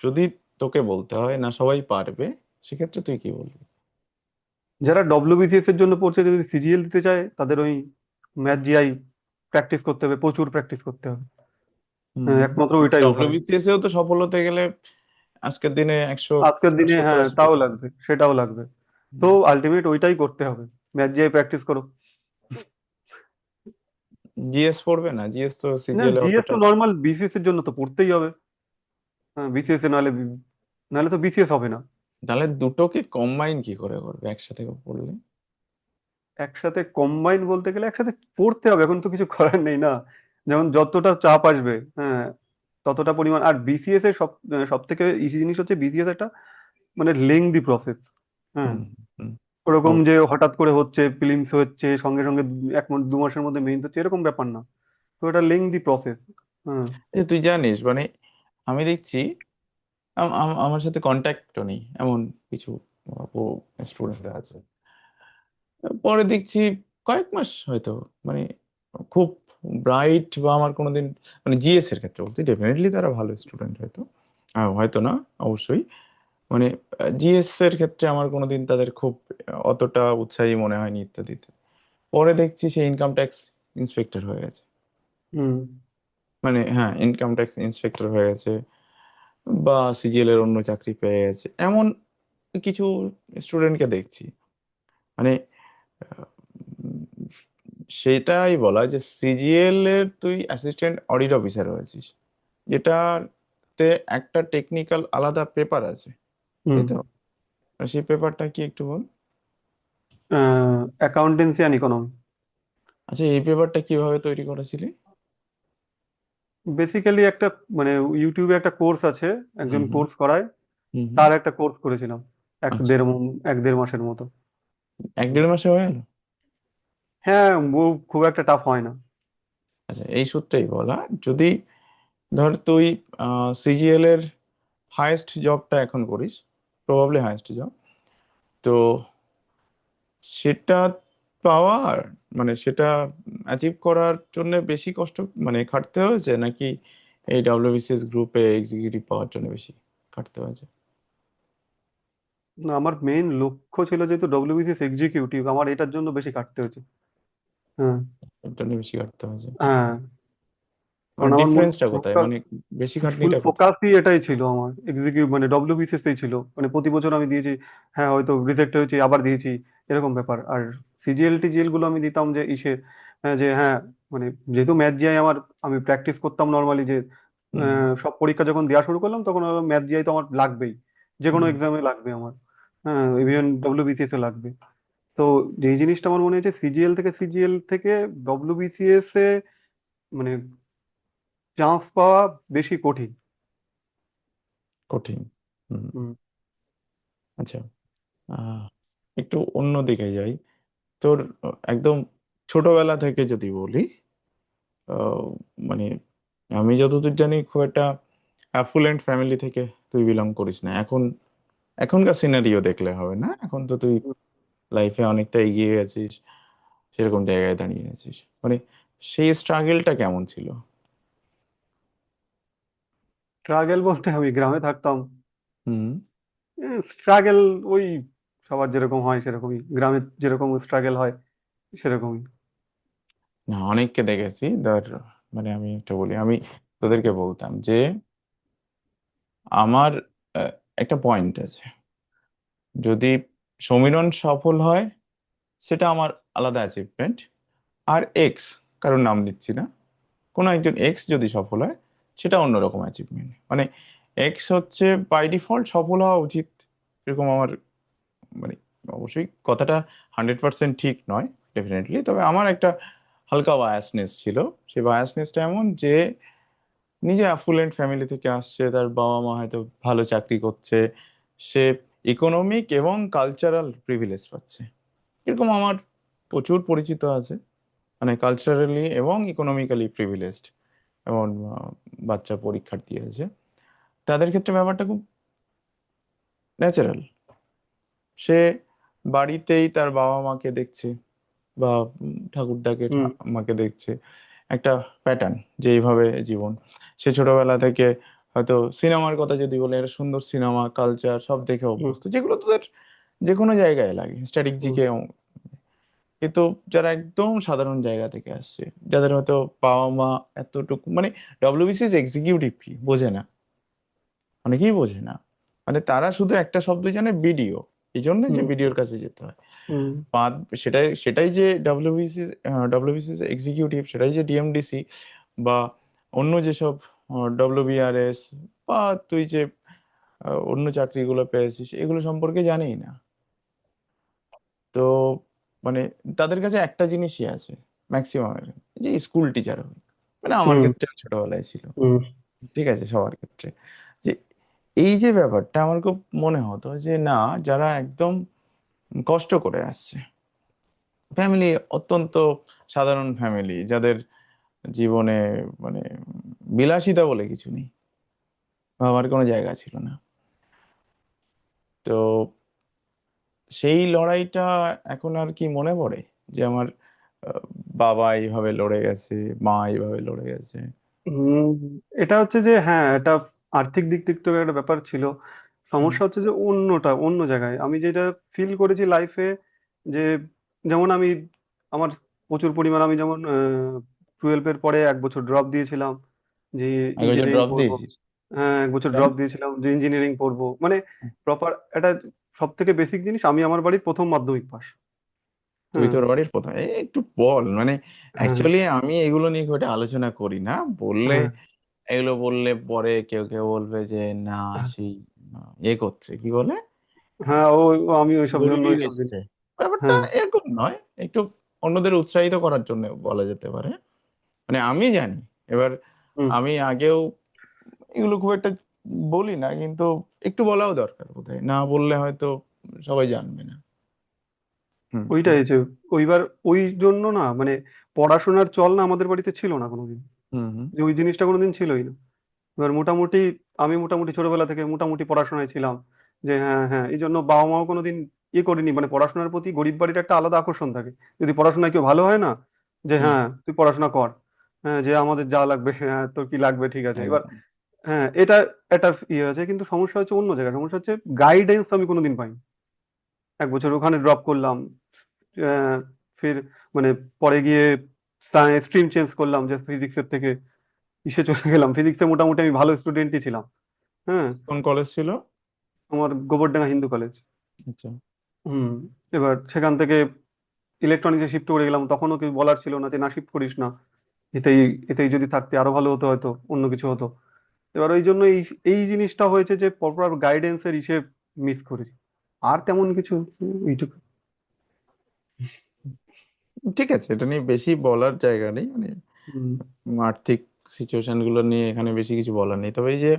যদি তোকে বলতে হয় না সবাই পারবে, সেক্ষেত্রে তুই কি বলবি? যারা ডব্লিউবিসিএস এর জন্য পড়ছে, যদি সিজিএল দিতে চায়, তাদের ওই ম্যাথ জিআই প্র্যাকটিস করতে হবে, প্রচুর প্র্যাকটিস করতে হবে। হুম। হ্যাঁ, একমাত্র ওইটাই উপায়। ডব্লিউবিসিএস এও তো সফল হতে গেলে আজকের দিনে একশো আজকের দিনে 70 হ্যাঁ, 80 তাও পেতে হবে। লাগবে, সেটাও লাগবে। তো আলটিমেট ওইটাই করতে হবে, ম্যাথ জিআই প্র্যাকটিস করো। জিএস পড়বে না? জিএস তো না, সিজিএল এ জিএস অতটা। তো নর্মাল বিসিএস এর জন্য তো পড়তেই হবে। হ্যাঁ, বিসিএস এ নাহলে, নাহলে তো বিসিএস হবে না। তাহলে দুটোকে কম্বাইন কি করে করবে একসাথে পড়লে? একসাথে কম্বাইন বলতে গেলে একসাথে পড়তে হবে, এখন তো কিছু করার নেই না। যেমন যতটা চাপ আসবে, হ্যাঁ, ততটা পরিমাণ। আর বিসিএস এর সব থেকে ইজি জিনিস হচ্ছে বিসিএস একটা মানে লেংদি প্রসেস। হ্যাঁ, হুম। হুম। ওরকম অবশ্যই। যে হঠাৎ করে হচ্ছে, ফিলিংস হচ্ছে সঙ্গে সঙ্গে, 1 মাস 2 মাসের মধ্যে মেইন হচ্ছে, এরকম ব্যাপার না। তো এটা লেংদি প্রসেস। হ্যাঁ। এই তুই জানিস মানে আমি দেখছি আমার সাথে কন্ট্যাক্টও নেই এমন কিছু স্টুডেন্ট আছে, পরে দেখছি কয়েক মাস হয়তো মানে খুব ব্রাইট বা আমার কোনোদিন মানে জিএস এর ক্ষেত্রে বলছি ডেফিনেটলি তারা ভালো স্টুডেন্ট হয়তো, হয়তো না, অবশ্যই মানে জিএস এর ক্ষেত্রে আমার কোনোদিন তাদের খুব অতটা উৎসাহী মনে হয়নি ইত্যাদিতে। পরে দেখছি সে ইনকাম ট্যাক্স ইন্সপেক্টর হয়ে গেছে, হুম। মানে হ্যাঁ ইনকাম ট্যাক্স ইন্সপেক্টর হয়ে গেছে বা সিজিএল এর অন্য চাকরি পেয়ে গেছে, এমন কিছু স্টুডেন্টকে দেখছি। মানে আহ, উম, সেটাই বলা যে সিজিএল এর তুই অ্যাসিস্ট্যান্ট অডিট অফিসার হয়েছিস, যেটাতে একটা টেকনিক্যাল আলাদা পেপার আছে, হুম। তাই তো? আর সেই পেপারটা কি একটু বল। Accountancy and economy. আচ্ছা, এই পেপারটা কিভাবে তৈরি করেছিলি? বেসিক্যালি একটা মানে ইউটিউবে একটা কোর্স আছে, হুম একজন হুম কোর্স করায়, হুম হুম। তার একটা কোর্স করেছিলাম। আচ্ছা, 1-1.5 মাসের মতো। 1 1.5 মাসে হয়ে গেল? হ্যাঁ, ও খুব একটা টাফ হয় না। আচ্ছা, এই সূত্রেই বলা, যদি ধর তুই সিজিএল এর হায়েস্ট জবটা এখন করিস, প্রবাবলি হায়েস্ট জব, তো সেটা পাওয়ার মানে সেটা অ্যাচিভ করার জন্য বেশি কষ্ট মানে খাটতে হয়েছে, নাকি এই ডাব্লিউবিসিএস গ্রুপে এক্সিকিউটিভ পাওয়ার জন্য বেশি খাটতে হয়েছে? না, আমার মেইন লক্ষ্য ছিল যেহেতু ডব্লিউবিসিএস এক্সিকিউটিভ, আমার এটার জন্য বেশি কাটতে হয়েছে। হ্যাঁ। এর জন্য বেশি খাটতে হয়েছে? হ্যাঁ, মানে কারণ আমার মূল ডিফারেন্সটা কোথায়, ফোকাস, মানে বেশি ফুল খাটনিটা কোথায়? ফোকাসই এটাই ছিল আমার, এক্সিকিউটিভ মানে ডব্লিউবিসিএস এই ছিল। মানে প্রতি বছর আমি দিয়েছি, হ্যাঁ হয়তো রিজেক্ট হয়েছি, আবার দিয়েছি, এরকম ব্যাপার। আর সিজিএল টিজিএল গুলো আমি দিতাম যে হ্যাঁ, যে হ্যাঁ, মানে যেহেতু ম্যাথ জিআই আমার, আমি প্র্যাকটিস করতাম নর্মালি যে হুম সব পরীক্ষা যখন দেওয়া শুরু করলাম, তখন ম্যাথ জিআই তো আমার লাগবেই, যে কোনো হুম এক্সামে লাগবে আমার। হ্যাঁ, ইভেন ডব্লিউবিসিএস এ লাগবে। তো যেই জিনিসটা আমার মনে হয়েছে, সিজিএল থেকে ডব্লিউবিসিএস এ মানে চান্স পাওয়া বেশি কঠিন। কঠিন। হুম। হুম। আচ্ছা, আহ, একটু অন্য দিকে যাই। তোর একদম ছোটবেলা থেকে যদি বলি, আহ, মানে আমি যতদূর জানি খুব একটা অ্যাফুলেন্ট ফ্যামিলি থেকে তুই বিলং করিস না এখন। এখনকার সিনারিও দেখলে হবে না, এখন তো তুই লাইফে অনেকটা এগিয়ে গেছিস, সেরকম জায়গায় দাঁড়িয়ে আছিস, মানে সেই স্ট্রাগেলটা কেমন ছিল? স্ট্রাগেল বলতে আমি গ্রামে থাকতাম। হুম। স্ট্রাগেল ওই সবার যেরকম হয় সেরকমই, গ্রামে যেরকম স্ট্রাগেল হয় সেরকমই। না, অনেককে দেখেছি ধর, মানে আমি একটা বলি, আমি তোদেরকে বলতাম যে আমার আহ, একটা পয়েন্ট আছে, যদি সমীরণ সফল হয় সেটা আমার আলাদা অ্যাচিভমেন্ট, আর এক্স, কারোর নাম দিচ্ছি না, কোনো একজন এক্স যদি সফল হয় সেটা অন্যরকম অ্যাচিভমেন্ট, মানে এক্স হচ্ছে বাই ডিফল্ট সফল হওয়া উচিত, এরকম আমার মানে, অবশ্যই কথাটা 100% ঠিক নয় ডেফিনেটলি, তবে আমার একটা হালকা বায়াসনেস ছিল। সেই বায়াসনেসটা এমন যে নিজে অ্যাফুলেন্ট ফ্যামিলি থেকে আসছে, তার বাবা মা হয়তো ভালো চাকরি করছে, সে ইকোনমিক এবং কালচারাল প্রিভিলেজ পাচ্ছে, এরকম আমার প্রচুর পরিচিত আছে, মানে কালচারালি এবং ইকোনমিক্যালি প্রিভিলেজড এমন বাচ্চা পরীক্ষার্থী আছে। তাদের ক্ষেত্রে ব্যাপারটা খুব ন্যাচারাল, সে বাড়িতেই তার বাবা মাকে দেখছে বা ঠাকুরদাকে হুম। মাকে দেখছে, একটা প্যাটার্ন যে এইভাবে জীবন, সে ছোটবেলা থেকে হয়তো সিনেমার কথা যদি বলে, এরা সুন্দর সিনেমা কালচার সব দেখে হুম অভ্যস্ত, যেগুলো তোদের যে কোনো জায়গায় লাগে, স্ট্যাটিক হুম জিকে। কিন্তু যারা একদম সাধারণ জায়গা থেকে আসছে, যাদের হয়তো বাবা মা এতটুকু, মানে ডব্লিউবিসিএস এক্সিকিউটিভ কি বোঝে না, অনেকেই বোঝে না। মানে তারা শুধু একটা শব্দ জানে, বিডিও। এই জন্য যে হুম বিডিওর কাছে যেতে হয়। হুম পাঁচ, সেটাই সেটাই যে ডব্লিউবিসিএস এক্সিকিউটিভ, সেটাই যে ডিএমডিসি বা অন্য যেসব ডব্লিউবিআরএস, বা তুই যে অন্য চাকরিগুলো পেয়েছিস, এগুলো সম্পর্কে জানেই না। তো মানে তাদের কাছে একটা জিনিসই আছে ম্যাক্সিমামের, যে স্কুল টিচার হবে। মানে আমার হুম ক্ষেত্রে ছোটবেলায় ছিল, হুম ঠিক আছে, সবার ক্ষেত্রে। যে এই যে ব্যাপারটা আমার খুব মনে হতো যে না, যারা একদম কষ্ট করে আসছে, ফ্যামিলি অত্যন্ত সাধারণ ফ্যামিলি, যাদের জীবনে মানে বিলাসিতা বলে কিছু নেই, ভাবার কোনো জায়গা ছিল না, তো সেই লড়াইটা এখন আর কি মনে পড়ে যে আমার আহ, বাবা এইভাবে লড়ে গেছে, মা এইভাবে লড়ে গেছে। হুম, এটা হচ্ছে যে হ্যাঁ, এটা আর্থিক দিক থেকে তো একটা ব্যাপার ছিল। হুম, সমস্যা হচ্ছে যে অন্য জায়গায় আমি যেটা ফিল করেছি লাইফে, যে যেমন আমি আমার প্রচুর পরিমাণ, আমি যেমন 12-এর পরে 1 বছর ড্রপ দিয়েছিলাম যে এক বছর ইঞ্জিনিয়ারিং ড্রপ পড়বো। দিয়েছিস? হ্যাঁ, 1 বছর কেন? ড্রপ দিয়েছিলাম যে ইঞ্জিনিয়ারিং পড়বো, মানে প্রপার একটা সব থেকে বেসিক জিনিস, আমি আমার বাড়ির প্রথম মাধ্যমিক পাস। তুই হ্যাঁ তোর বাড়ির প্রথম, একটু বল মানে। হ্যাঁ অ্যাকচুয়ালি আমি এগুলো নিয়ে খুব একটা আলোচনা করি না, বললে হ্যাঁ এগুলো বললে পরে কেউ কেউ বলবে যে না, হ্যাঁ সেই করছে কি বলে, হ্যাঁ, আমি ওইসব জন্য গরিবই ওইসব দিন। বেচছে। ব্যাপারটা হ্যাঁ এরকম নয়, একটু অন্যদের উৎসাহিত করার জন্য বলা যেতে পারে। মানে আমি জানি, এবার হুম আমি আগেও এগুলো খুব একটা বলি না, কিন্তু একটু বলাও দরকার বোধহয়, না বললে হয়তো সবাই জানবে না। হুম হুম ওইটাই যে ওইবার ওই জন্য না, মানে পড়াশোনার চল না আমাদের বাড়িতে ছিল না কোনোদিন, হুম হুম যে ওই জিনিসটা কোনোদিন ছিলই না। এবার মোটামুটি আমি মোটামুটি ছোটবেলা থেকে মোটামুটি পড়াশোনায় ছিলাম, যে হ্যাঁ হ্যাঁ, এই জন্য বাবা মাও কোনোদিন করিনি, মানে পড়াশোনার প্রতি গরিব বাড়ির একটা আলাদা আকর্ষণ থাকে। যদি পড়াশোনায় কেউ ভালো হয় না, যে হুম, হ্যাঁ তুই পড়াশোনা কর, হ্যাঁ যে আমাদের যা লাগবে, হ্যাঁ তোর কি লাগবে ঠিক আছে। এবার একদম। হ্যাঁ, এটা একটা আছে, কিন্তু সমস্যা হচ্ছে অন্য জায়গায়, সমস্যা হচ্ছে গাইডেন্স আমি কোনোদিন পাইনি। 1 বছর ওখানে ড্রপ করলাম, আহ, ফির মানে পরে গিয়ে স্ট্রিম চেঞ্জ করলাম, যে ফিজিক্সের থেকে ইসে চলে গেলাম। ফিজিক্সে মোটামুটি আমি ভালো স্টুডেন্টই ছিলাম। হ্যাঁ, কোন কলেজ ছিল? আমার গোবরডাঙ্গা হিন্দু কলেজ। আচ্ছা। হুম। এবার সেখান থেকে ইলেকট্রনিক্সে শিফট করে গেলাম, তখনও কেউ বলার ছিল না যে না শিফট করিস না, এতেই এতেই যদি থাকতে আরো ভালো হতো, হয়তো অন্য কিছু হতো। এবার ওই জন্য এই এই জিনিসটা হয়েছে যে প্রপার গাইডেন্সের হিসেব মিস করেছি, আর তেমন কিছু এইটুকু। ঠিক আছে, এটা নিয়ে বেশি বলার জায়গা নেই, মানে হুম আর্থিক সিচুয়েশন গুলো নিয়ে এখানে বেশি কিছু বলার নেই। তবে এই যে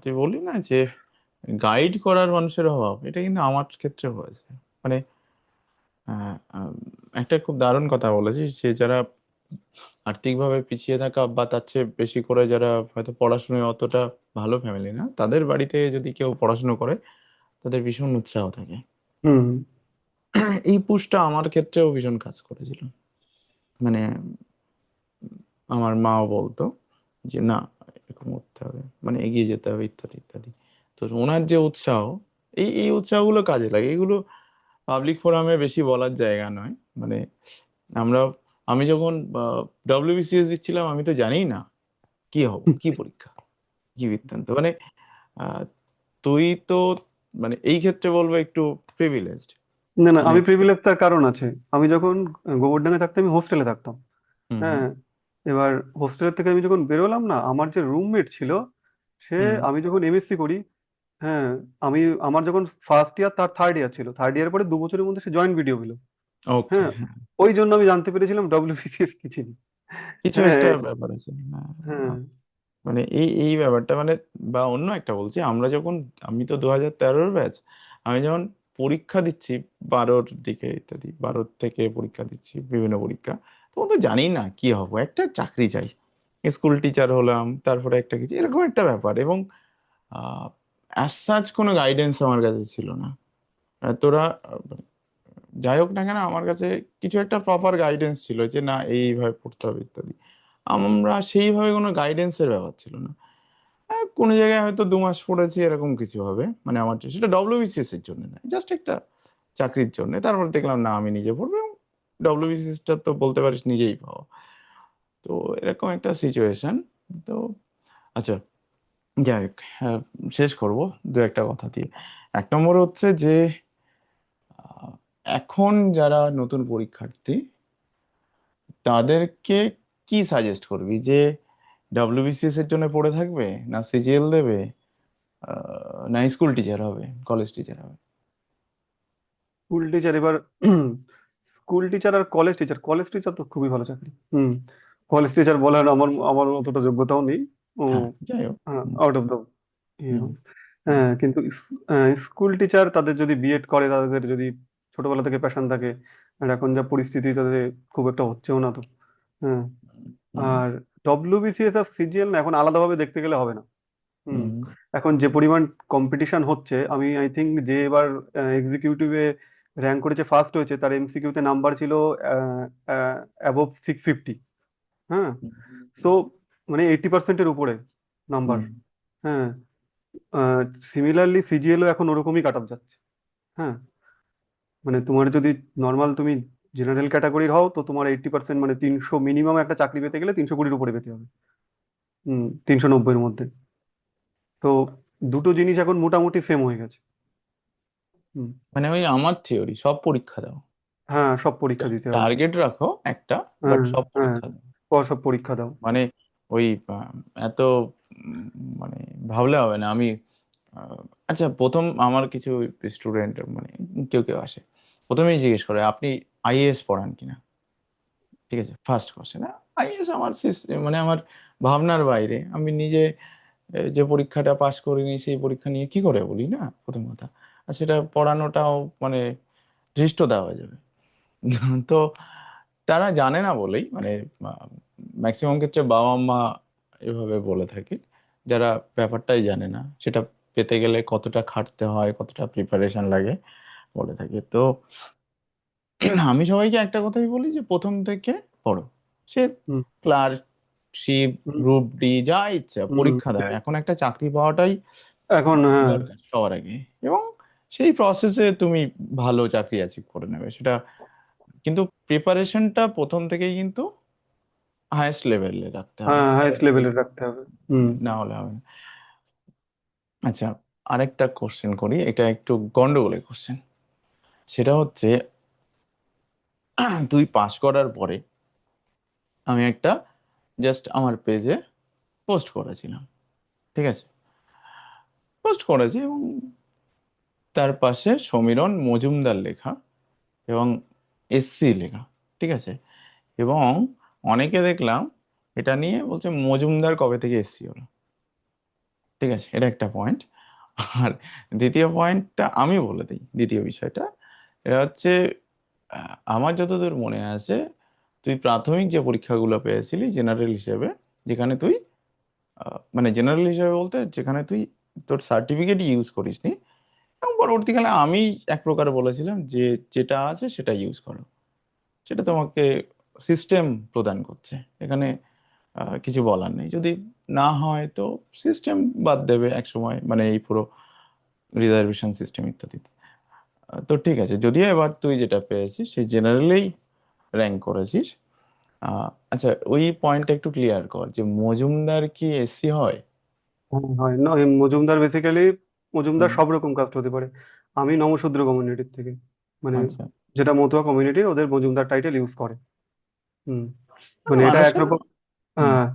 তুই বললি না যে গাইড করার মানুষের অভাব, এটা কিন্তু আমার ক্ষেত্রে হয়েছে। মানে একটা খুব দারুণ কথা বলেছিস, যে যারা আর্থিকভাবে পিছিয়ে থাকা, বা তার চেয়ে বেশি করে যারা হয়তো পড়াশোনায় অতটা ভালো ফ্যামিলি না, তাদের বাড়িতে যদি কেউ পড়াশোনা করে, তাদের ভীষণ উৎসাহ থাকে। হুম এই পুশটা আমার ক্ষেত্রেও ভীষণ কাজ করেছিল। মানে আমার মাও বলতো যে না, এরকম করতে হবে, মানে এগিয়ে যেতে হবে, ইত্যাদি ইত্যাদি। তো ওনার যে উৎসাহ, এই উৎসাহগুলো কাজে লাগে। এগুলো পাবলিক ফোরামে বেশি বলার জায়গা নয়। মানে আমরা, আমি যখন ডব্লিউবিসিএস দিচ্ছিলাম, আমি তো জানি না কি হব, কি পরীক্ষা, কি বৃত্তান্ত। মানে আহ, তুই তো মানে এই ক্ষেত্রে বলবো একটু প্রিভিলেজড। না না, মানে আমি প্রিভিলেজ তার কারণ আছে। আমি যখন গোবরডাঙ্গায় থাকতাম, আমি হোস্টেলে থাকতাম। হুম হুম হ্যাঁ, এবার হোস্টেলের থেকে আমি যখন বেরোলাম না, আমার যে রুমমেট ছিল সে, হুম। আমি যখন এমএসসি করি, হ্যাঁ, আমি আমার যখন ফার্স্ট ইয়ার তার থার্ড ইয়ার ছিল, থার্ড ইয়ার পরে 2 বছরের মধ্যে সে জয়েন্ট ভিডিও পেল। ওকে, হ্যাঁ, হ্যাঁ, ওই জন্য আমি জানতে পেরেছিলাম ডব্লিউবিসিএস কি ছিল। কিছু হ্যাঁ একটা ব্যাপার আছে। হ্যাঁ হ্যাঁ, মানে এই ব্যাপারটা মানে, বা অন্য একটা বলছি, আমরা যখন, আমি তো 2013-র ব্যাচ, আমি যখন পরীক্ষা দিচ্ছি 12-র দিকে ইত্যাদি, 12 থেকে পরীক্ষা দিচ্ছি বিভিন্ন পরীক্ষা, তখন তো জানি না কি হব, একটা চাকরি চাই, স্কুল টিচার হলাম, তারপরে একটা কিছু এরকম একটা ব্যাপার। এবং অ্যাজ সাচ কোনো গাইডেন্স আমার কাছে ছিল না। তোরা যাই হোক না কেন, আমার কাছে কিছু একটা প্রপার গাইডেন্স ছিল যে না, এইভাবে পড়তে হবে ইত্যাদি। আমরা সেইভাবে কোনো গাইডেন্সের ব্যাপার ছিল না। কোনো জায়গায় হয়তো 2 মাস পড়েছি, এরকম কিছু হবে, মানে আমার সেটা ডব্লিউবিসিএস এর জন্য না, জাস্ট একটা চাকরির জন্য। তারপর দেখলাম না, আমি নিজে পড়বো, এবং ডব্লিউবিসিএস টা তো বলতে পারিস নিজেই পাও। তো এরকম একটা সিচুয়েশন। তো আচ্ছা, যাই হোক, শেষ করব দু একটা কথা দিয়ে। 1 নম্বর হচ্ছে যে আহ, এখন যারা নতুন পরীক্ষার্থী, তাদেরকে কি সাজেস্ট করবি যে ডব্লিউবিসিএস এর জন্য পড়ে থাকবে, না সিজিএল দেবে, না স্কুল টিচার হবে, কলেজ টিচার হবে? স্কুল টিচার এবার স্কুল টিচার আর কলেজ টিচার তো খুবই ভালো চাকরি। কলেজ টিচার বলার আমার আমার অতটা যোগ্যতাও নেই। ও, হ্যাঁ, যাই হোক। হুম, আউট অফ দ্য হুম, হুম, হ্যাঁ, কিন্তু স্কুল টিচার তাদের যদি বিএড করে, তাদের যদি ছোটবেলা থেকে প্যাশন থাকে, আর এখন যা পরিস্থিতি তাদের খুব একটা হচ্ছেও না তো। হ্যাঁ। হুম, আর ডব্লিউবিসিএস আর সিজিএল না, এখন আলাদাভাবে দেখতে গেলে হবে না। হুম। হুম, এখন যে পরিমাণ কম্পিটিশন হচ্ছে, আমি আই থিঙ্ক যে এবার এক্সিকিউটিভে র্যাঙ্ক করেছে, ফার্স্ট হয়েছে, তার এমসিকিউতে নাম্বার ছিল অ্যাবভ 650। হ্যাঁ। সো মানে 80%-এর উপরে নাম্বার। হুম, হ্যাঁ। সিমিলারলি সিজিএলও এখন ওরকমই কাট অফ যাচ্ছে। হ্যাঁ। মানে তোমার যদি নর্মাল তুমি জেনারেল ক্যাটাগরির হও, তো তোমার 80%, মানে 300, মিনিমাম একটা চাকরি পেতে গেলে 320-র উপরে পেতে হবে। 390-এর মধ্যে। তো দুটো জিনিস এখন মোটামুটি সেম হয়ে গেছে। হুম। মানে ওই আমার থিওরি, সব পরীক্ষা দাও, হ্যাঁ, সব পরীক্ষা দিতে হবে। টার্গেট রাখো একটা, বাট হ্যাঁ, সব হ্যাঁ, পরীক্ষা দাও। সব পরীক্ষা দাও। মানে ওই এত উম, মানে ভাবলে হবে না। আমি আহ, আচ্ছা, প্রথম আমার কিছু স্টুডেন্ট, মানে কেউ কেউ আসে, প্রথমেই জিজ্ঞেস করে আপনি আইএএস পড়ান কিনা। ঠিক আছে, ফার্স্ট কোশ্চেন। আইএএস আমার মানে আমার ভাবনার বাইরে। আমি নিজে যে পরীক্ষাটা পাশ করিনি, সেই পরীক্ষা নিয়ে কি করে বলি, না, প্রথম কথা। আর সেটা পড়ানোটাও মানে ধৃষ্ট দেওয়া যাবে। তো তারা জানে না বলেই, মানে ম্যাক্সিমাম ক্ষেত্রে বাবা মা এভাবে বলে থাকে, যারা ব্যাপারটাই জানে না, সেটা পেতে গেলে কতটা খাটতে হয়, কতটা প্রিপারেশন লাগে, বলে থাকে। তো আমি সবাইকে একটা কথাই বলি যে প্রথম থেকে পড়ো। সে হুম, ক্লার্কশিপ, হুম, গ্রুপ ডি, যা ইচ্ছা হুম। পরীক্ষা দাও, এখন একটা চাকরি পাওয়াটাই এখন হ্যাঁ। দরকার সবার আগে। এবং সেই প্রসেসে তুমি ভালো চাকরি অ্যাচিভ করে নেবে সেটা। কিন্তু প্রিপারেশনটা প্রথম থেকেই কিন্তু হায়েস্ট লেভেলে রাখতে হবে, হ্যাঁ, হাইস্ট লেভেলের রাখতে হবে। হুম। না হলে হবে না। আচ্ছা, আরেকটা কোশ্চেন করি, এটা একটু গন্ডগোলের কোশ্চেন। সেটা হচ্ছে তুই পাশ করার পরে আমি একটা জাস্ট আমার পেজে পোস্ট করেছিলাম, ঠিক আছে, পোস্ট করেছি, এবং তার পাশে সমীরণ মজুমদার লেখা, এবং এসসি লেখা, ঠিক আছে। এবং অনেকে দেখলাম এটা নিয়ে বলছে মজুমদার কবে থেকে এসসি হলো। ঠিক আছে, এটা একটা পয়েন্ট। আর দ্বিতীয় পয়েন্টটা আমি বলে দিই, দ্বিতীয় বিষয়টা এটা হচ্ছে আমার যতদূর মনে আছে, তুই প্রাথমিক যে পরীক্ষাগুলো পেয়েছিলি জেনারেল হিসেবে, যেখানে তুই মানে জেনারেল হিসেবে বলতে যেখানে তুই তোর সার্টিফিকেট ইউজ করিসনি, এবং পরবর্তীকালে আমি এক প্রকার বলেছিলাম যে যেটা আছে সেটা ইউজ করো, সেটা তোমাকে সিস্টেম প্রদান করছে এখানে। কিছু বলার নেই, যদি না হয় তো সিস্টেম বাদ দেবে এক সময়, মানে এই পুরো রিজার্ভেশন সিস্টেম ইত্যাদি। তো ঠিক আছে, যদিও এবার তুই যেটা পেয়েছিস সেই জেনারেলেই র্যাঙ্ক করেছিস। আচ্ছা, ওই পয়েন্টটা একটু ক্লিয়ার কর যে মজুমদার কি এসসি হয়? হ্যাঁ, হয় না, এই মজুমদার বেসিক্যালি, মজুমদার হুম, সব রকম কাস্ট হতে পারে। আমি নমশূদ্র কমিউনিটির থেকে, মানে আচ্ছা, যেটা মতুয়া কমিউনিটি, ওদের মজুমদার টাইটেল ইউজ করে। হুম। মানে মানে এটা মানুষের। একরকম। হুম, হ্যাঁ,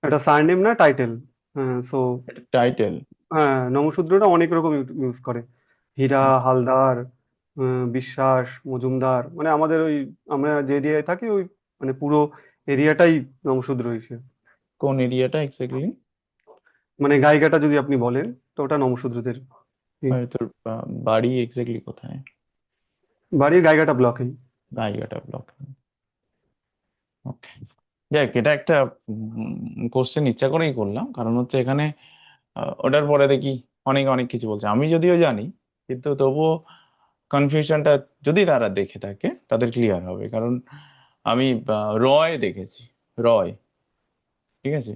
এটা সারনেম না, টাইটেল। হ্যাঁ, সো এটা টাইটেল। হ্যাঁ, নমশূদ্রটা অনেক রকম ইউজ করে। হীরা, হালদার, বিশ্বাস, মজুমদার, মানে আমাদের ওই, আমরা যে এরিয়ায় থাকি ওই, মানে পুরো এরিয়াটাই নমশূদ্র হিসেবে। কোন এরিয়াটা এক্স্যাক্টলি? মানে গাইঘাটা যদি আপনি বলেন, তো ওটা নমশূদ্রদের। তোর বাড়ি এক্স্যাক্টলি কোথায়? বাড়ির গাইঘাটা ব্লকেই। গাইঘাটা ব্লক। ওকে, যাক, এটা একটা কোশ্চেন ইচ্ছা করেই করলাম, কারণ হচ্ছে এখানে ওটার পরে দেখি অনেক অনেক কিছু বলছে, আমি যদিও জানি, কিন্তু তবুও কনফিউশনটা যদি তারা দেখে থাকে তাদের ক্লিয়ার হবে। কারণ আমি রয় দেখেছি, রয়, ঠিক আছে,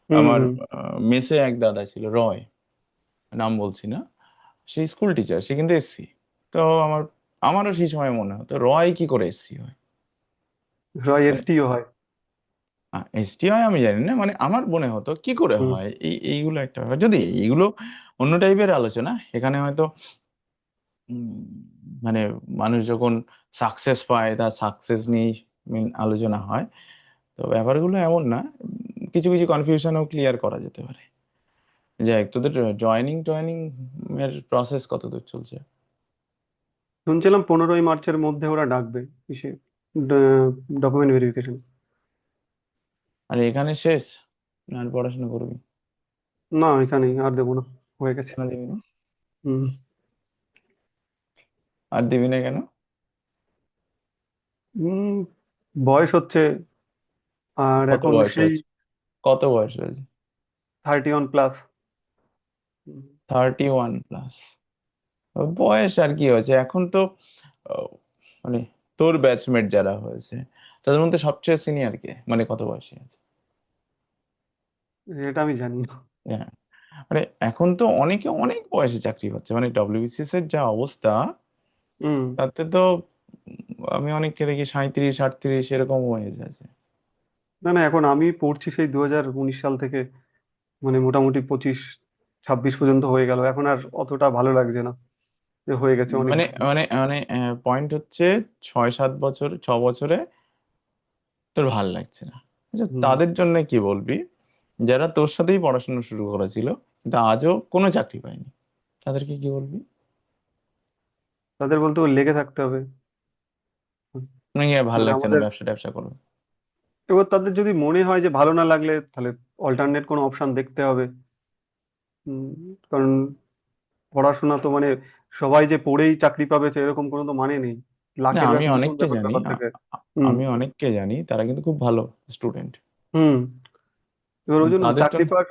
হুম আমার হুম। মেসে এক দাদা ছিল, রয়, নাম বলছি না, সেই স্কুল টিচার, সে কিন্তু এসসি। তো আমার আমারও সেই সময় মনে হতো রয় কি করে এসসি হয়। রয় এসটিও হয়। এসটি হয় আমি জানি না, মানে আমার মনে হতো কি করে হুম। হয়, এইগুলো একটা ব্যাপার। যদি এইগুলো অন্য টাইপের আলোচনা, এখানে হয়তো উম, মানে মানুষ যখন সাকসেস পায় তার সাকসেস নিয়ে আলোচনা হয়। তো ব্যাপারগুলো এমন না, কিছু কিছু কনফিউশনও ক্লিয়ার করা যেতে পারে। যাই হোক, তোদের জয়নিং টয়নিং এর প্রসেস কত দূর চলছে? শুনছিলাম 15ই মার্চের মধ্যে ওরা ডাকবে কিসে, ডকুমেন্ট ভেরিফিকেশন। আর এখানে শেষ, না আর পড়াশোনা করবি? না, এখানেই আর দেবো না, হয়ে গেছে। কেন দিবি না? হুম। আর দিবি না কেন? হুম, বয়স হচ্ছে, আর কত এখন বয়স সেই হয়েছে? কত বয়স হয়েছে? 31+। হুম। 31+? বয়স আর কি হয়েছে এখন তো। আহ, মানে তোর ব্যাচমেট যারা হয়েছে তাদের মধ্যে সবচেয়ে সিনিয়র কে, মানে কত বয়সী আছে? এটা আমি জানি না। হ্যাঁ, মানে এখন তো অনেকে অনেক বয়সে চাকরি পাচ্ছে, মানে ডব্লিউবিসিএস এর যা অবস্থা, হুম। তাতে তো আমি অনেককে দেখি 37 38 এরকম হয়ে যাচ্ছে। না না, এখন আমি পড়ছি সেই 2019 সাল থেকে, মানে মোটামুটি 25 26 পর্যন্ত হয়ে গেল, এখন আর অতটা ভালো লাগছে না যে হয়ে গেছে অনেক মানে দিন। মানে মানে পয়েন্ট হচ্ছে 6 7 বছর 6 বছরে তোর ভাল লাগছে না। আচ্ছা, হুম। তাদের জন্য কি বলবি, যারা তোর সাথেই পড়াশোনা শুরু করেছিল কিন্তু আজও কোনো চাকরি পায়নি, তাদেরকে কি বলবি? তাদের বলতে ওর লেগে থাকতে হবে। হুম। মানে ভাল মানে লাগছে না, আমাদের, ব্যবসা ট্যাবসা করবে? এবার তাদের যদি মনে হয় যে ভালো না লাগলে, তাহলে অল্টারনেট কোনো অপশন দেখতে হবে। হুম, কারণ পড়াশোনা তো মানে সবাই যে পড়েই চাকরি পাবে তো এরকম কোনো তো মানে নেই। না, লাকের আমি ব্যাপার, নতুন অনেককে ব্যাপার জানি, ব্যাপার থাকে। হুম। আমি অনেককে জানি তারা কিন্তু খুব ভালো স্টুডেন্ট। হুম। এবার ওই জন্য তাদের চাকরি জন্য পাওয়ার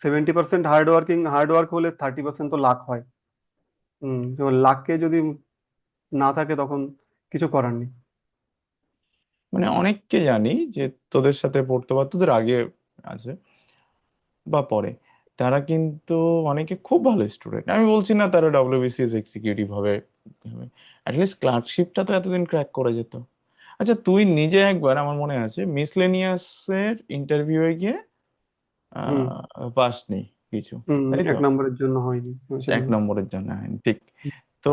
70% হার্ড ওয়ার্ক হলে 30% তো লাক হয়। হুম, এবার লাককে যদি না থাকে তখন কিছু করার নেই। মানে অনেককে জানি যে তোদের সাথে পড়তো বা তোদের আগে আছে বা পরে, তারা কিন্তু অনেকে খুব ভালো স্টুডেন্ট। আমি বলছি না তারা ডব্লিউবিসিএস এক্সিকিউটিভ হবে, অ্যাটলিস্ট ক্লার্কশিপটা তো এতদিন ক্র্যাক করে যেত। আচ্ছা, তুই নিজে একবার আমার মনে আছে মিসলেনিয়াস এর ইন্টারভিউয়ে গিয়ে হুম। পাসনি কিছু, হুম, তাই তো? 1 নম্বরের জন্য হয়নি এক সেজন্য। নম্বরের জন্য হয়নি, ঠিক। তো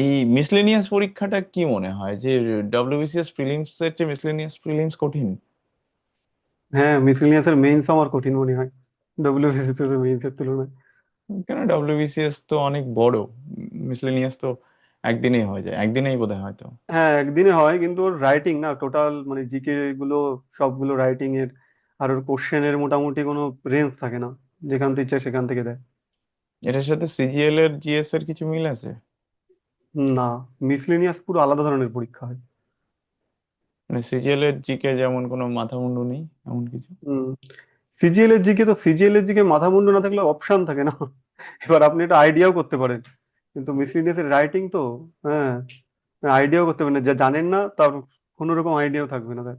এই মিসলেনিয়াস পরীক্ষাটা কি মনে হয় যে ডব্লিউবিসিএস প্রিলিমস এর চেয়ে মিসলেনিয়াস প্রিলিমস কঠিন? হ্যাঁ, মিসেলিনিয়াস এর মেইনস আমার কঠিন মনে হয় ডব্লিউবিসিএস এর মেইনস এর তুলনায়। কেন, ডব্লিউবিসিএস তো অনেক বড়, মিসলেনিয়াস তো একদিনেই হয়ে যায়, একদিনেই বোধহয় হয়তো। হ্যাঁ, একদিনে হয়, কিন্তু ওর রাইটিং না টোটাল, মানে জিকে গুলো সবগুলো রাইটিং এর, আর ওর কোশ্চেনের মোটামুটি কোনো রেঞ্জ থাকে না, যেখান থেকে ইচ্ছে সেখান থেকে দেয়। এটার সাথে সিজিএল এর জিএস এর কিছু মিল আছে? না, মিসলেনিয়াস পুরো আলাদা ধরনের পরীক্ষা হয়। মানে সিজিএল এর জিকে যেমন কোনো মাথা মুন্ডু নেই এমন কিছু? হুম। সিজিএল এর দিকে মাথা মুন্ডু না থাকলে অপশন থাকে না। এবার আপনি এটা আইডিয়াও করতে পারেন, কিন্তু মিসলেনিয়াস এর রাইটিং তো, হ্যাঁ, আইডিয়াও করতে পারেন না, যা জানেন না তার কোনো রকম আইডিয়াও থাকবে না তার।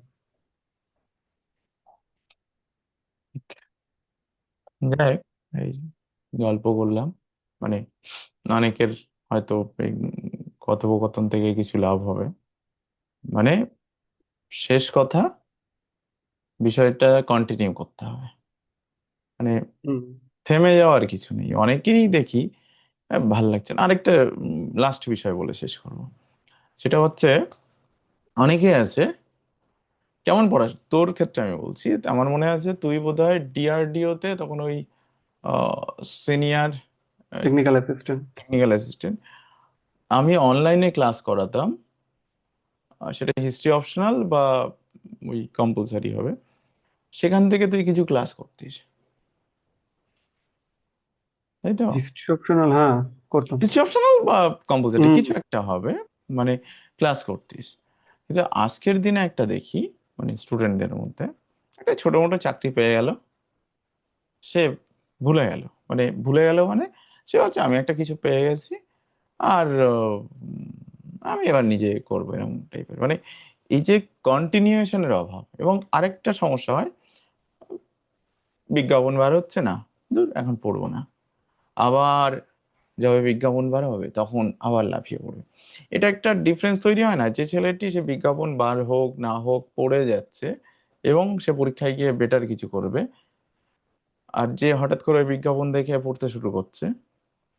যাই হোক, এই গল্প করলাম, মানে অনেকের হয়তো এই কথোপকথন থেকে কিছু লাভ হবে। মানে শেষ কথা, বিষয়টা কন্টিনিউ করতে হবে, মানে হুম থেমে যাওয়ার কিছু নেই। অনেকেই দেখি ভাল লাগছে না। আরেকটা লাস্ট বিষয় বলে শেষ করবো, সেটা হচ্ছে অনেকেই আছে, কেমন পড়া তোর ক্ষেত্রে আমি বলছি, আমার মনে আছে তুই বোধহয় ডিআরডিও তে তখন ওই senior technical assistant. Technical assistant, আমি অনলাইনে ক্লাস করাতাম। সেটা হিস্ট্রি অপশনাল বা ওই কম্পালসারি হবে, সেখান থেকে তুই কিছু ক্লাস করতিস, তাই তো? হিস্ট্রি অপশনাল, হ্যাঁ, করতাম। হিস্ট্রি অপশনাল বা কম্পালসারি হুম। কিছু একটা হবে, মানে ক্লাস করতিস। কিন্তু আজকের দিনে একটা দেখি, মানে স্টুডেন্টদের মধ্যে একটা ছোট মোটো চাকরি পেয়ে গেল, সে ভুলে গেল, মানে ভুলে গেল মানে সে হচ্ছে আমি একটা কিছু পেয়ে গেছি, আর আমি এবার নিজে করবো, এরকম টাইপের। মানে এই যে কন্টিনিউয়েশনের অভাব। এবং আরেকটা সমস্যা হয়, বিজ্ঞাপন বার হচ্ছে না, দূর এখন পড়বো না। আবার যবে বিজ্ঞাপন বার হবে তখন আবার লাফিয়ে পড়বে। এটা একটা ডিফারেন্স তৈরি হয় না, যে ছেলেটি সে বিজ্ঞাপন বার হোক না হোক পড়ে যাচ্ছে এবং সে পরীক্ষায় গিয়ে বেটার কিছু করবে, আর যে হঠাৎ করে ওই বিজ্ঞাপন দেখে পড়তে শুরু করছে,